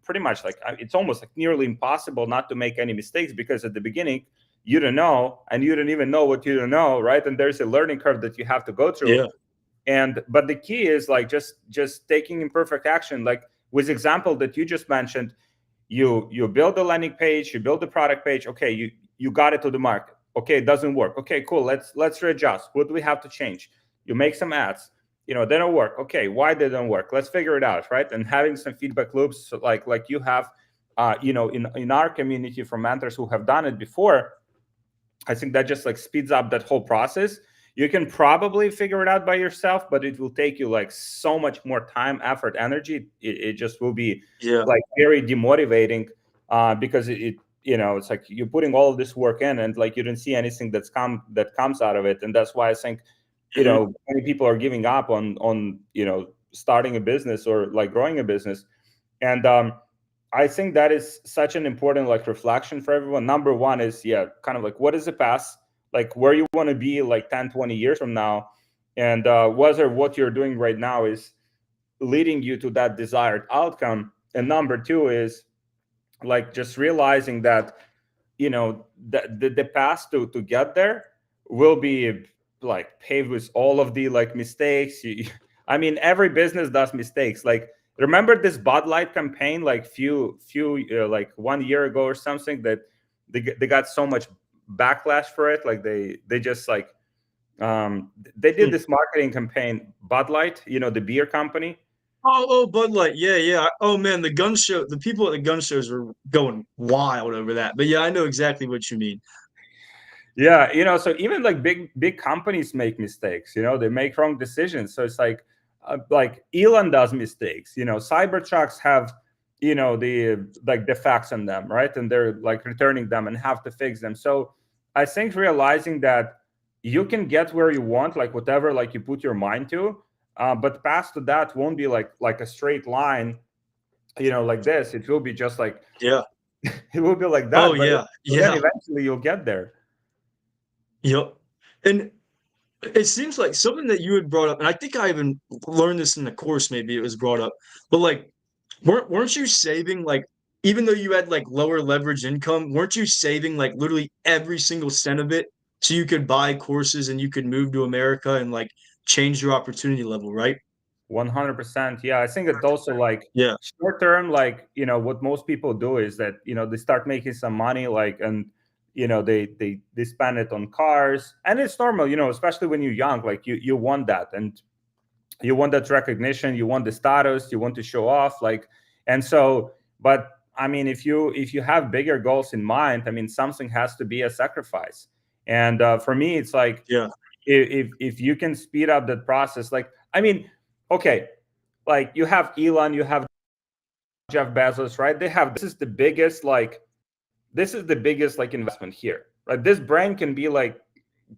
pretty much like it's almost like nearly impossible not to make any mistakes, because at the beginning you don't know, and you don't even know what you don't know, right? And there's a learning curve that you have to go through. Yeah. And but the key is like just taking imperfect action, like with example that you just mentioned. You build the landing page, you build the product page, okay, you got it to the market, okay, it doesn't work, okay, cool, let's readjust, what do we have to change? You make some ads, they don't work, okay, why they don't work, let's figure it out, right? And having some feedback loops, so like you have in our community from mentors who have done it before. I think that just like speeds up that whole process. You can probably figure it out by yourself, but it will take you like so much more time, effort, energy. It just will be Yeah. like very demotivating, because it's like you're putting all of this work in, and like you don't see anything that comes out of it. And that's why I think Mhm. many people are giving up on starting a business or like growing a business. And I think that is such an important like reflection for everyone. Number one is, yeah, kind of like what is the past, like where you want to be like 10-20 years from now, and whether what you're doing right now is leading you to that desired outcome. And number two is like just realizing that the path to get there will be like paved with all of the like mistakes. I mean, every business does mistakes. Like remember this Bud Light campaign like few like 1 year ago or something, that they got so much backlash for it. Like they just like they did Hmm. this marketing campaign, Bud Light, the beer company. Oh, Bud Light. Yeah, yeah. Oh man, the people at the gun shows were going wild over that. But yeah, I know exactly what you mean. Yeah, so even like big companies make mistakes. They make wrong decisions. So it's like Elon does mistakes. Cybertrucks have the like defects in them, right? And they're like returning them and have to fix them. So I think realizing that you can get where you want, like whatever like you put your mind to, but past to that won't be like a straight line. Like this, it will be just like Yeah. it will be like Oh that, yeah. but then Yeah. eventually you'll get there. Yep. And it seems like something that you had brought up, and I think I even learned this in the course, maybe it was brought up, but like, weren't you saving like, even though you had like lower leverage income, weren't you saving like literally every single cent of it so you could buy courses and you could move to America and like change your opportunity level, right? 100%. Yeah, I think it's also like Yeah. short term, like, what most people do is that, they start making some money, like, and, they spend it on cars. And it's normal, especially when you're young, like you want that. And you want that recognition, you want the status, you want to show off, like, and so, but I mean, if you have bigger goals in mind, I mean, something has to be a sacrifice. And for me, it's like, Yeah. if you can speed up that process, like, I mean, okay, like you have Elon, you have Jeff Bezos, right? They have, this is the biggest like investment here, right? This brand can be like,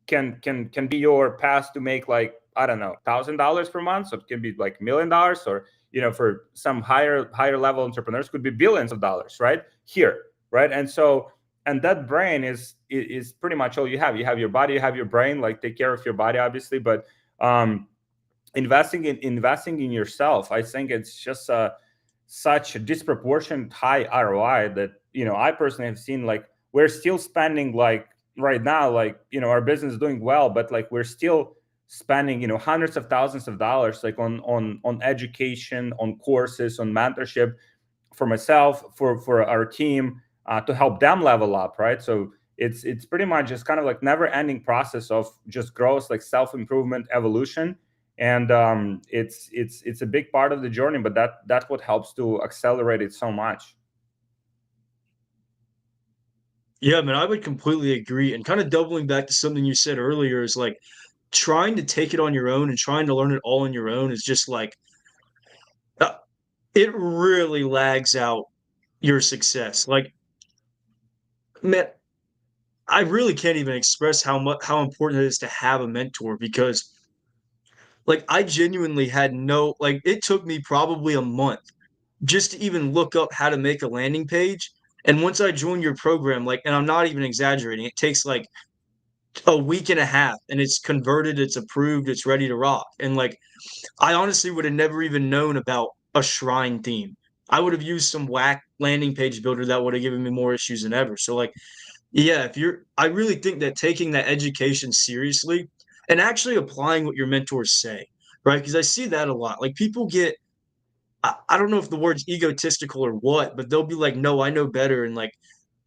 can be your path to make like, I don't know, $1,000 per month. So it can be like $1 million, or for some higher level entrepreneurs could be billions of dollars, right? Here, right? And so, and that brain is pretty much all you have. You have your body, you have your brain, like take care of your body, obviously, but investing in yourself, I think it's just such a disproportionate high ROI that I personally have seen. Like we're still spending like right now, like our business is doing well, but like we're still spending hundreds of thousands of dollars, like on education, on courses, on mentorship, for myself, for our team, to help them level up, right? So it's pretty much just kind of like never ending process of just growth, like self improvement, evolution. And it's a big part of the journey, but that's what helps to accelerate it so much. Yeah, man, I would completely agree. And kind of doubling back to something you said earlier is like trying to take it on your own and trying to learn it all on your own is just like uh, it really lags out your success. Like, man, I really can't even express how important it is to have a mentor because like I genuinely had no like it took me probably a month just to even look up how to make a landing page. And once I joined your program, like, and I'm not even exaggerating, it takes like a week and a half and it's converted, it's approved, it's ready to rock. And like, I honestly would have never even known about a shrine theme. I would have used some whack landing page builder that would have given me more issues than ever. So, like, yeah, I really think that taking that education seriously and actually applying what your mentors say, right? Because I see that a lot. Like, people get, I don't know if the word's egotistical or what, but they'll be like, no, I know better. And like,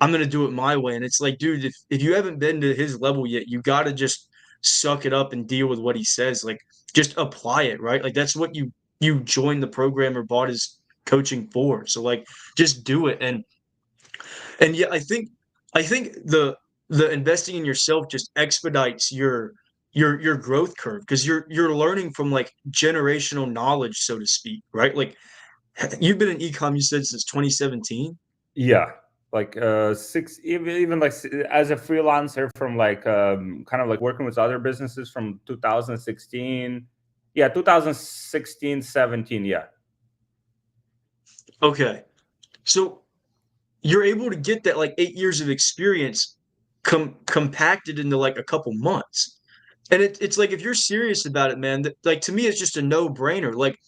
I'm going to do it my way. And it's like, dude, if you haven't been to his level yet, you got to just suck it up and deal with what he says. Like, just apply it, right? Like, that's what you joined the program or bought his coaching for. So, like, just do it. And yeah, I think the investing in yourself just expedites your growth curve because you're learning from like generational knowledge, so to speak, right? Like you've been in ecom, you said since 2017. Yeah, like six, even like as a freelancer from like kind of like working with other businesses from 2016. Yeah, 2016, 17. Yeah. Okay, so you're able to get that like 8 years of experience compacted into like a couple months. And it's like if you're serious about it, man, that, like to me, it's just a no-brainer. Like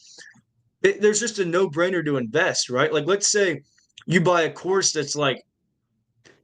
there's just a no-brainer to invest, right? Like let's say you buy a course that's like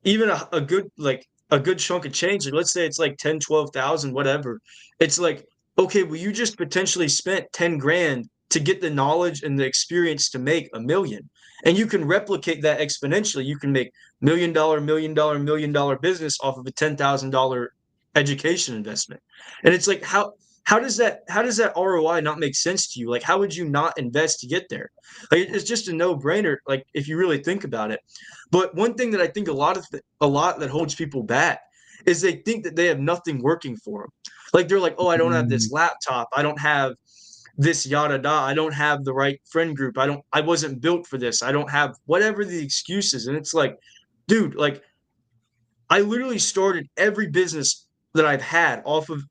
even a good like a good chunk of change, like let's say it's like 10, 12,000, whatever. It's like, okay, well, you just potentially spent 10 grand to get the knowledge and the experience to make a million. And you can replicate that exponentially. You can make $1 million, $1 million business off of a $10,000 education investment. And it's like how does that ROI not make sense to you? Like how would you not invest to get there? Like it's just a no-brainer, like if you really think about it. But one thing that I think a lot that holds people back is they think that they have nothing working for them. Like they're like, oh, I don't have this Mm. laptop, I don't have this yada da, I don't have the right friend group, I wasn't built for this, I don't have whatever the excuses. And it's like, dude, like I literally started every business that I've had off of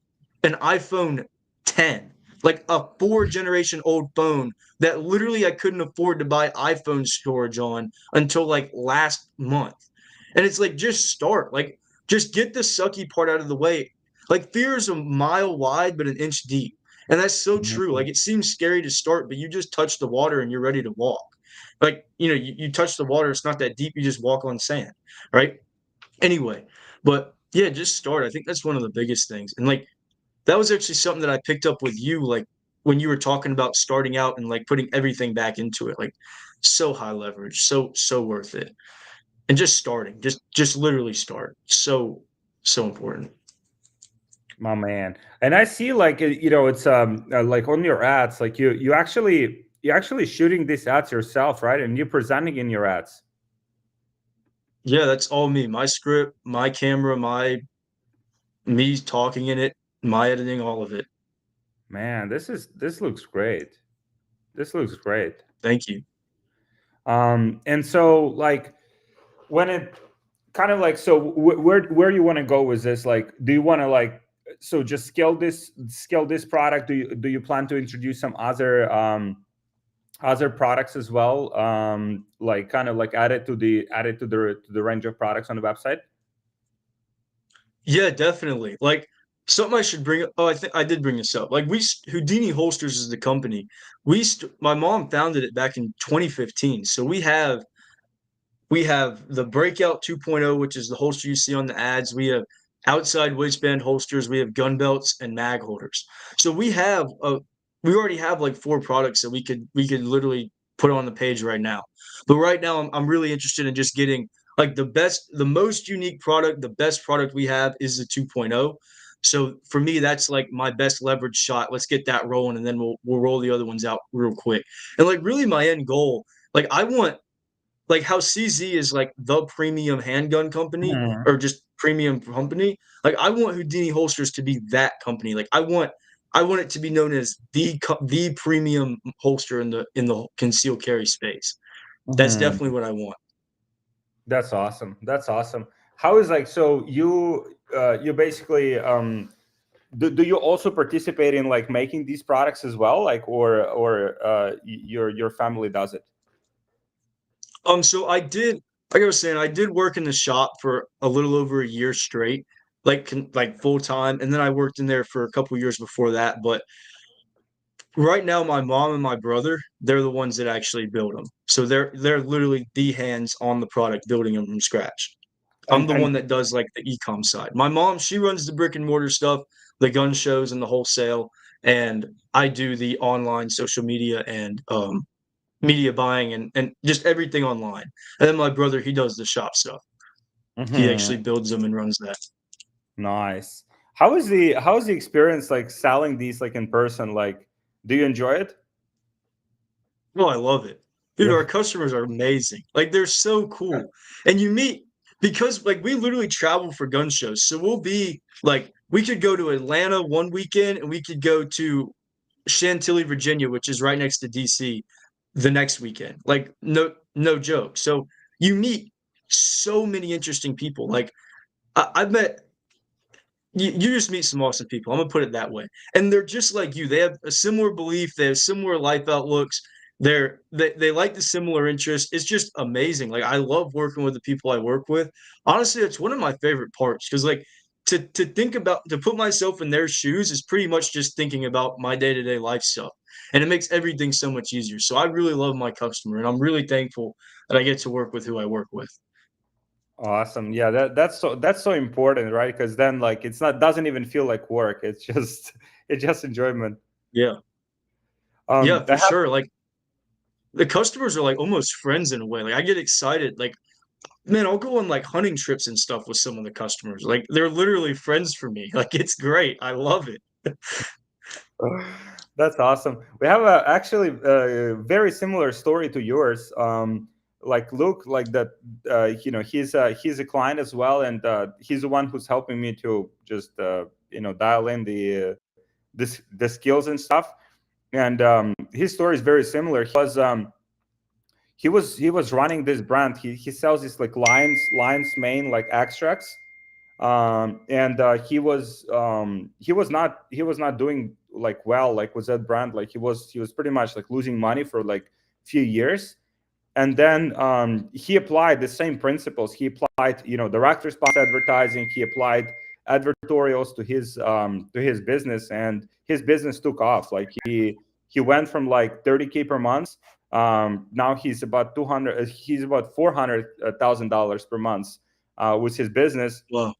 an iPhone 10, like a 4 generation old phone that literally I couldn't afford to buy iPhone storage on until like last month. And it's like, just start, like, just get the sucky part out of the way. Like, fear is a mile wide, but an inch deep. And that's so true. Like, it seems scary to start, but you just touch the water and you're ready to walk. Like, you touch the water, it's not that deep, you just walk on sand, right? Anyway, but yeah, just start. I think that's one of the biggest things. And like that was actually something that I picked up with you, like when you were talking about starting out and like putting everything back into it. Like so high leverage, so worth it. And just starting, just literally start. So important. My man. And I see like it's like on your ads, like you actually shooting these ads yourself, right? And you're presenting in your ads. Yeah, that's all me. My script, my camera, my me talking in it, my editing, all of it. Man, this looks great. This looks great. Thank you. And so like when it kind of like, so where you want to go with this? Like, do you want to like, so just scale this product? Do you plan to introduce some other products as well? Like kind of like add it to the range of products on the website. Yeah, definitely. Like something I should bring up. Oh, I think I did bring this up. Like Houdini Holsters is the company. My mom founded it back in 2015. So we have the Breakout 2.0, which is the holster you see on the ads. We have outside waistband holsters. We have gun belts and mag holders. So we already have like 4 products that we could literally put on the page right now. But right now, I'm really interested in just getting like the most unique product, the best product we have is the 2.0. So for me, that's like my best leverage shot. Let's get that rolling, and then we'll roll the other ones out real quick. And like really, my end goal, like I want like how CZ is like the premium handgun company Mhm. or just premium company. Like I want Houdini holsters to be that company. Like I want it to be known as the premium holster in the concealed carry space. That's definitely Mhm. what I want. That's awesome. That's awesome. How is like so you basically do you also participate in like making these products as well, like your family does it? So I did, like I was saying, I did work in the shop for a little over a year straight, like full time, and then I worked in there for a couple years before that. But right now, my mom and my brother, they're the ones that actually build them. So they're literally the hands on the product, building them from scratch. I'm And the one that does like the eCom side. My mom, she runs the brick and mortar stuff, the gun shows and the wholesale, and I do the online social media and media buying and just everything online. And then my brother, he does the shop stuff. He actually Mhm. builds them and runs that. Nice. How is the experience like selling these like in person? Like, do you enjoy it? Oh, I love it. Dude, Yeah. our customers are amazing. Like they're so cool. And you meet because like we literally travel for gun shows. So we'll be like we could go to Atlanta one weekend and we could go to Chantilly, Virginia, which is right next to DC, the next weekend. Like no joke. So you meet so many interesting people. Like I've met you just meet some awesome people. I'm gonna put it that way. And they're just like you. They have a similar belief, they have similar life outlooks. They like the similar interests. It's just amazing. Like I love working with the people I work with. Honestly, it's one of my favorite parts because like to think about to put myself in their shoes is pretty much just thinking about my day-to-day life stuff. And it makes everything so much easier. So I really love my customer and I'm really thankful that I get to work with who I work with. Awesome. Yeah, that's so important, right? Because then like it's not doesn't even feel like work. It's just it's just enjoyment. Yeah. Yeah, I for have sure. Like the customers are like almost friends in a way. Like I get excited. Like, man, I'll go on like hunting trips and stuff with some of the customers. Like they're literally friends for me. Like it's great. I love it. that's awesome. We have a actually a very similar story to yours. Like Luke, like that, he's a client as well, and he's the one who's helping me to just dial in the skills and stuff. And his story is very similar. He was running this brand. He sells these like lion's mane like extracts, and he was not doing like well like with that brand. Like he was pretty much like losing money for like few years. And then he applied the same principles. He applied direct response advertising. He applied advertorials to his business, and his business took off. Like he went from like 30K per month. Now he's about $400,000 per month with his business. Wow.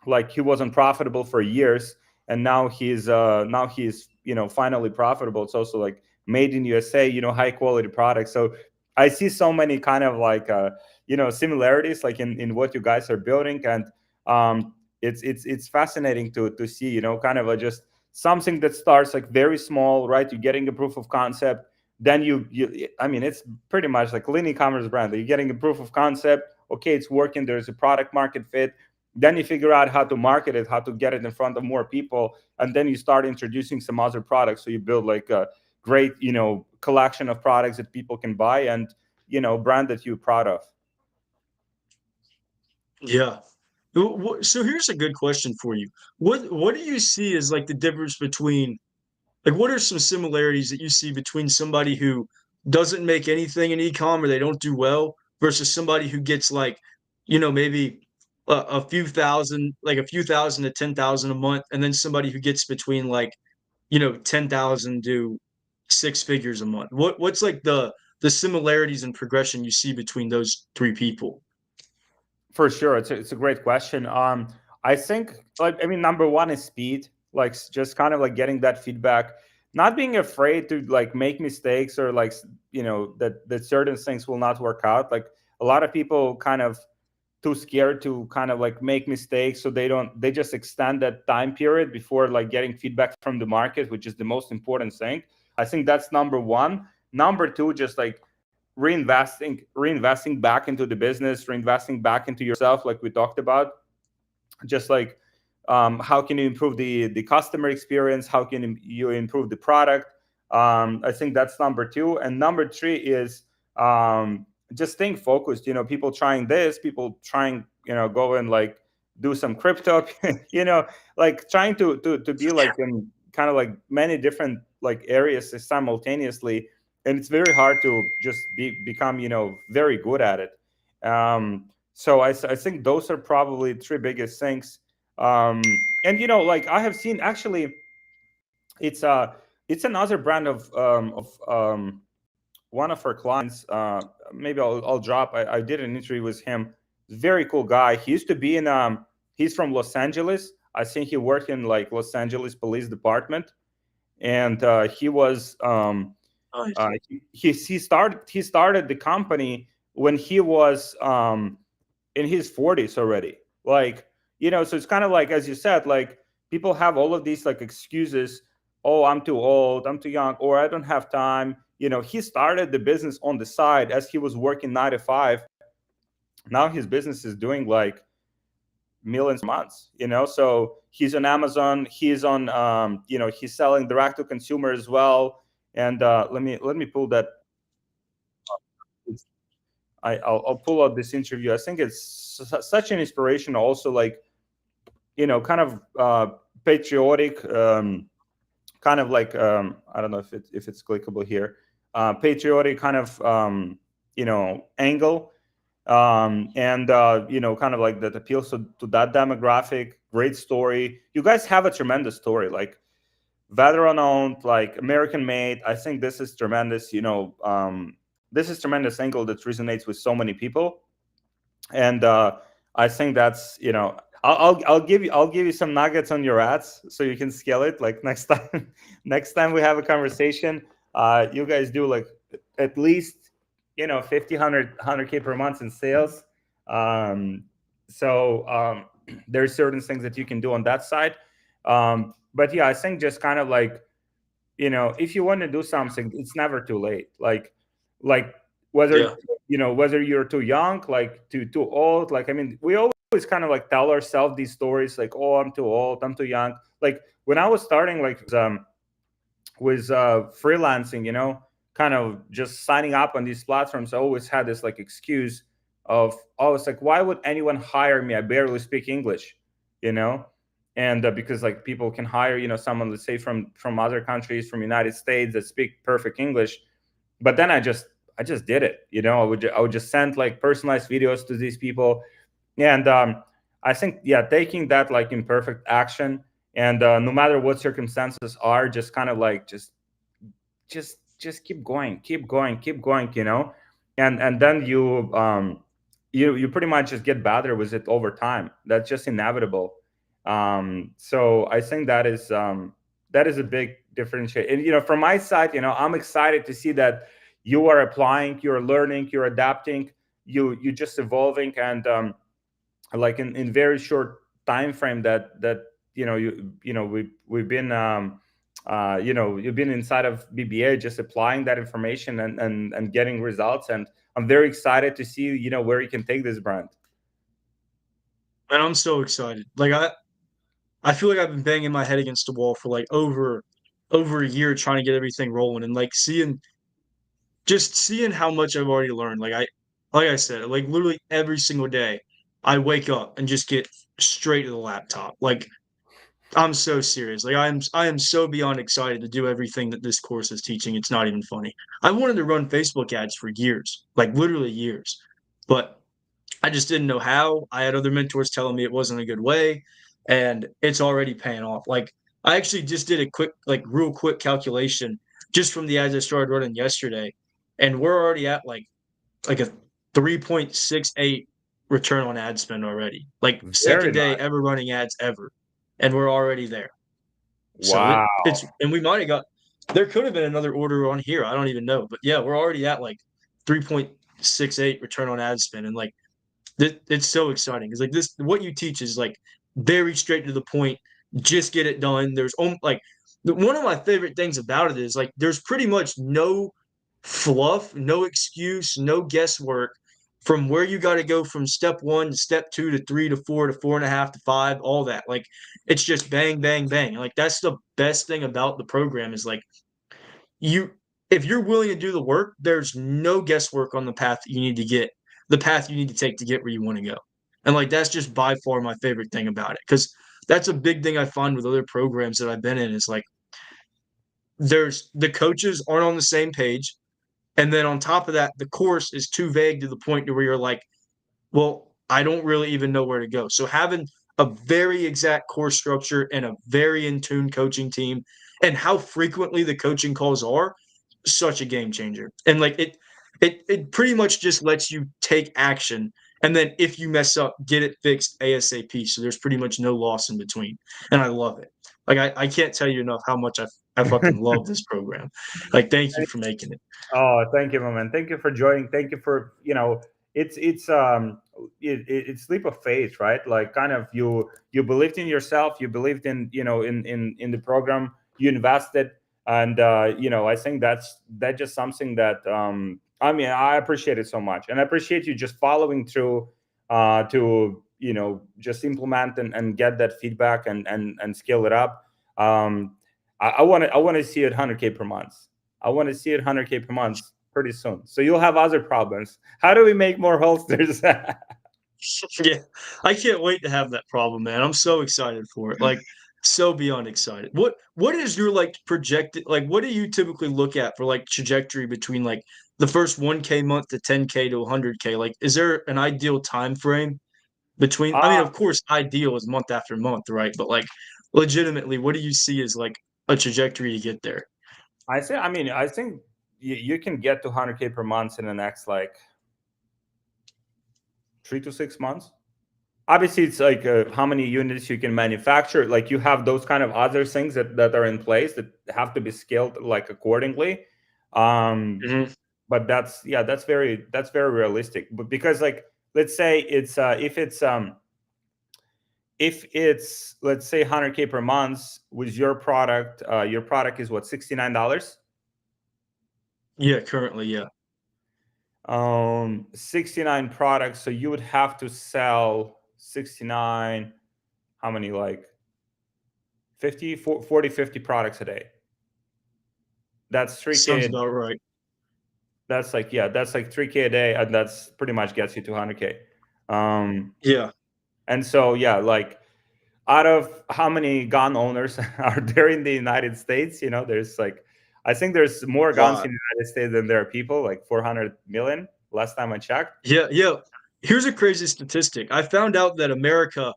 Like he wasn't profitable for years, and now he's finally profitable. It's also like made in USA, high quality products. So I see so many kind of like similarities like in what you guys are building. And it's fascinating to see, kind of just something that starts like very small, right? You're getting a proof of concept, then you I mean, it's pretty much like lean e-commerce brand. You're getting a proof of concept, okay, it's working, there's a product market fit, then you figure out how to market it, how to get it in front of more people, and then you start introducing some other products. So you build like a great, collection of products that people can buy, and brand that you're proud of. Yeah. So here's a good question for you. What do you see as like the difference between like what are some similarities that you see between somebody who doesn't make anything in e-com or they don't do well versus somebody who gets like, maybe a few thousand to 10,000 a month, and then somebody who gets between like, 10,000 to six figures a month. What's like the similarities and progression you see between those three people? For sure, it's a great question. I think, like, I mean, number one is speed, like just kind of like getting that feedback, not being afraid to like make mistakes, or like that certain things will not work out. Like a lot of people kind of too scared to kind of like make mistakes, so they just extend that time period before like getting feedback from the market, which is the most important thing. I think that's number one. Number two, just like reinvesting back into the business, reinvesting back into yourself, like we talked about. Just like how can you improve the customer experience, how can you improve the product. I think that's number two. And number three is just staying focused. People trying this, people trying, go and like do some crypto, like trying to be like in kind of like many different like areas simultaneously. And it's very hard to just become, very good at it. So I think those are probably three biggest things. And like I have seen actually, it's it's another brand of one of our clients. Maybe I'll drop. I did an interview with him. Very cool guy. He used to be in he's from Los Angeles. I think he worked in like Los Angeles Police Department, and he was Nice. he started the company when he was in his 40s already. Like, so it's kind of like, as you said, like people have all of these like excuses. Oh, I'm too old, I'm too young, or I don't have time. He started the business on the side as he was working 9 to 5. Now his business is doing like millions a month. So he's on Amazon, he's on he's selling direct to consumer as well. And let me pull that. I'll pull out this interview. I think it's such an inspiration. Also, like kind of patriotic, kind of like I don't know if it's clickable here. Patriotic kind of angle, and kind of like that appeals to that demographic. Great story. You guys have a tremendous story. Like veteran owned, like American made. I think this is tremendous. This is tremendous angle that resonates with so many people. And I think that's I'll give you some nuggets on your ads so you can scale it. Like next time, next time we have a conversation, you guys do like at least 50 100K per month in sales. um, so there's certain things that you can do on that side. But yeah, I think just kind of like if you want to do something, it's never too late. Like whether Yeah. whether you're too young, like too old. Like I mean, we always kind of like tell ourselves these stories, like, oh, I'm too old, I'm too young. Like when I was starting, like with freelancing, kind of just signing up on these platforms, I always had this like excuse of, oh, it's like, why would anyone hire me? I barely speak English, you know? And because like people can hire, someone, let's say from other countries, from United States, that speak perfect English. But then I just did it. I would just send like personalized videos to these people. And I think, yeah, taking that like imperfect action, and no matter what circumstances are, just kind of like just keep going, keep going, keep going, and then you pretty much just get better with it over time. That's just inevitable. So I think that is a big differentiator. And from my side, I'm excited to see that you are applying, you're learning, you're adapting, you just evolving. And like in very short time frame, that we've been you've been inside of BBA, just applying that information and getting results. And I'm very excited to see where you can take this brand. And I'm so excited. Like I feel like I've been banging my head against the wall for like over a year trying to get everything rolling, and like seeing how much I've already learned. Like I said, like literally every single day I wake up and just get straight to the laptop. Like I'm so serious. Like I am so beyond excited to do everything that this course is teaching. It's not even funny. I wanted to run Facebook ads for years, like literally years. But I just didn't know how. I had other mentors telling me it wasn't a good way, and it's already paying off. Like I actually just did a quick, like real quick calculation just from the ads I started running yesterday, and we're already at like a 3.68 return on ad spend already. Like Very second day nice. ever running ads ever, and we're already there. So Wow. it's and we might have got there could have been another order on here. I don't even know, but yeah, we're already at like 3.68 return on ad spend, and like it's so exciting because like this what you teach is like very straight to the point. Just get it done. There's like one of my favorite things about it is like there's pretty much no fluff, no excuse, no guesswork from where you got to go from step one to step two to three to four to four and a half to five, all that. Like it's just bang, bang, bang. Like that's the best thing about the program is like you if you're willing to do the work, there's no guesswork on the path that you need to get, the path you need to take to get where you want to go. And like that's just by far my favorite thing about it. Because that's a big thing I find with other programs that I've been in is like there's the coaches aren't on the same page. And then on top of that, the course is too vague to the point to where you're like, well, I don't really even know where to go. So having a very exact course structure and a very in tune coaching team and how frequently the coaching calls are such a game changer. And like it pretty much just lets you take action. And then if you mess up, get it fixed ASAP. So there's pretty much no loss in between. And I love it. Like I can't tell you enough how much I fucking love this program. Like thank you for making it. Oh, thank you, my man. Thank you for joining. Thank you for, it's leap of faith, right? Like kind of you believed in yourself, you believed in, in the program, you invested, and I think that's just something that I mean, I appreciate it so much, and I appreciate you just following through to just implement and get that feedback and scale it up. I want to see it 100K per month. I want to see it 100K per month pretty soon. So you'll have other problems. How do we make more holsters? Yeah, I can't wait to have that problem, man. I'm so excited for it. Like so beyond excited. What is your like projected like what do you typically look at for like trajectory between like the first 1K month to 10K to 100K? Like is there an ideal time frame between I mean, uh, of course, ideal is month after month, right? But like legitimately, what do you see as like a trajectory to get there? I think you can get to 100K per month in the next like 3 to 6 months. Obviously, it's like how many units you can manufacture. Like you have those kind of other things that are in place that have to be scaled like accordingly. Um, Mhm. but that's very realistic. But because like let's say it's if it's let's say 100K per month with your product is what, $69. Yeah, currently, yeah. 69 products, so you would have to sell 69, how many, like 50, 40, 50 products a day. That's Sounds 3K. about right. That's like, yeah, that's like 3K a day, and that's pretty much gets you to 100K. um Yeah. and so yeah, like out of how many gun owners are there in the United States, there's like, I think there's more guns Lot. in the United States than there are people, like 400 million last time I checked. Yeah, yeah. Here's a crazy statistic. I found out that America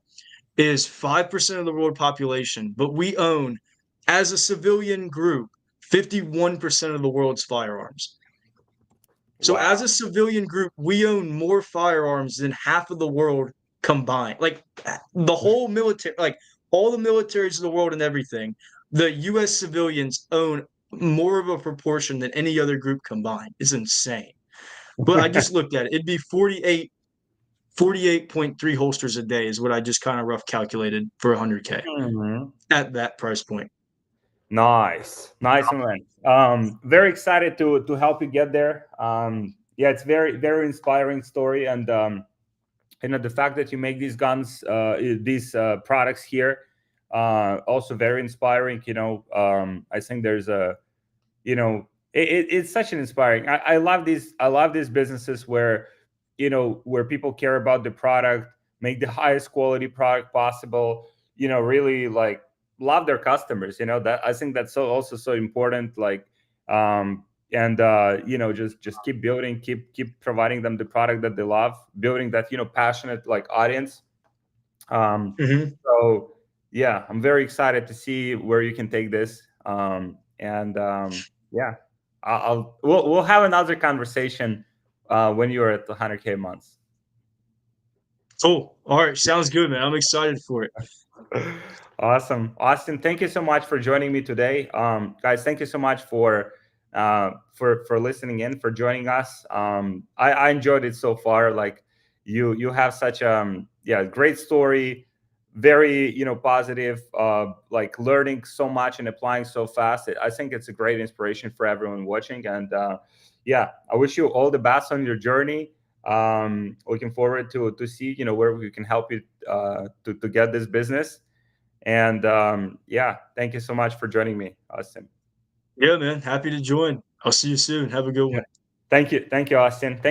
is 5% of the world population, but we own, as a civilian group, 51% of the world's firearms. So, Wow. as a civilian group, we own more firearms than half of the world combined. Like the whole military, like all the militaries of the world and everything, the US civilians own more of a proportion than any other group combined. It's insane. But I just looked at it. It'd be 48.3 holsters a day is what I just kind of rough calculated for 100K Mhm. at that price point. Nice, man. Very excited to help you get there. Yeah, it's very very inspiring story, and the fact that you make these guns, these products here, also very inspiring. I think there's a, it's such an inspiring. I love these. I love these businesses where, where people care about the product, make the highest quality product possible. Really like love their customers. That I think that's also so important. Like, and just keep building, keep providing them the product that they love, building that passionate like audience. Um, Mhm. so yeah, I'm very excited to see where you can take this. And yeah, we'll have another conversation when you're at the 100K months. Cool. All right. Sounds good, man. I'm excited for it. Awesome, Austin. Thank you so much for joining me today, guys. Thank you so much for listening in, for joining us. I enjoyed it so far. Like you have such yeah, great story, very positive, like learning so much and applying so fast. I think it's a great inspiration for everyone watching. And yeah, I wish you all the best on your journey. Looking forward to see where we can help you to get this business. And yeah, thank you so much for joining me, Austin. Yeah, man. Happy to join. I'll see you soon. Have a good Yeah, one. thank you, Austin. Thank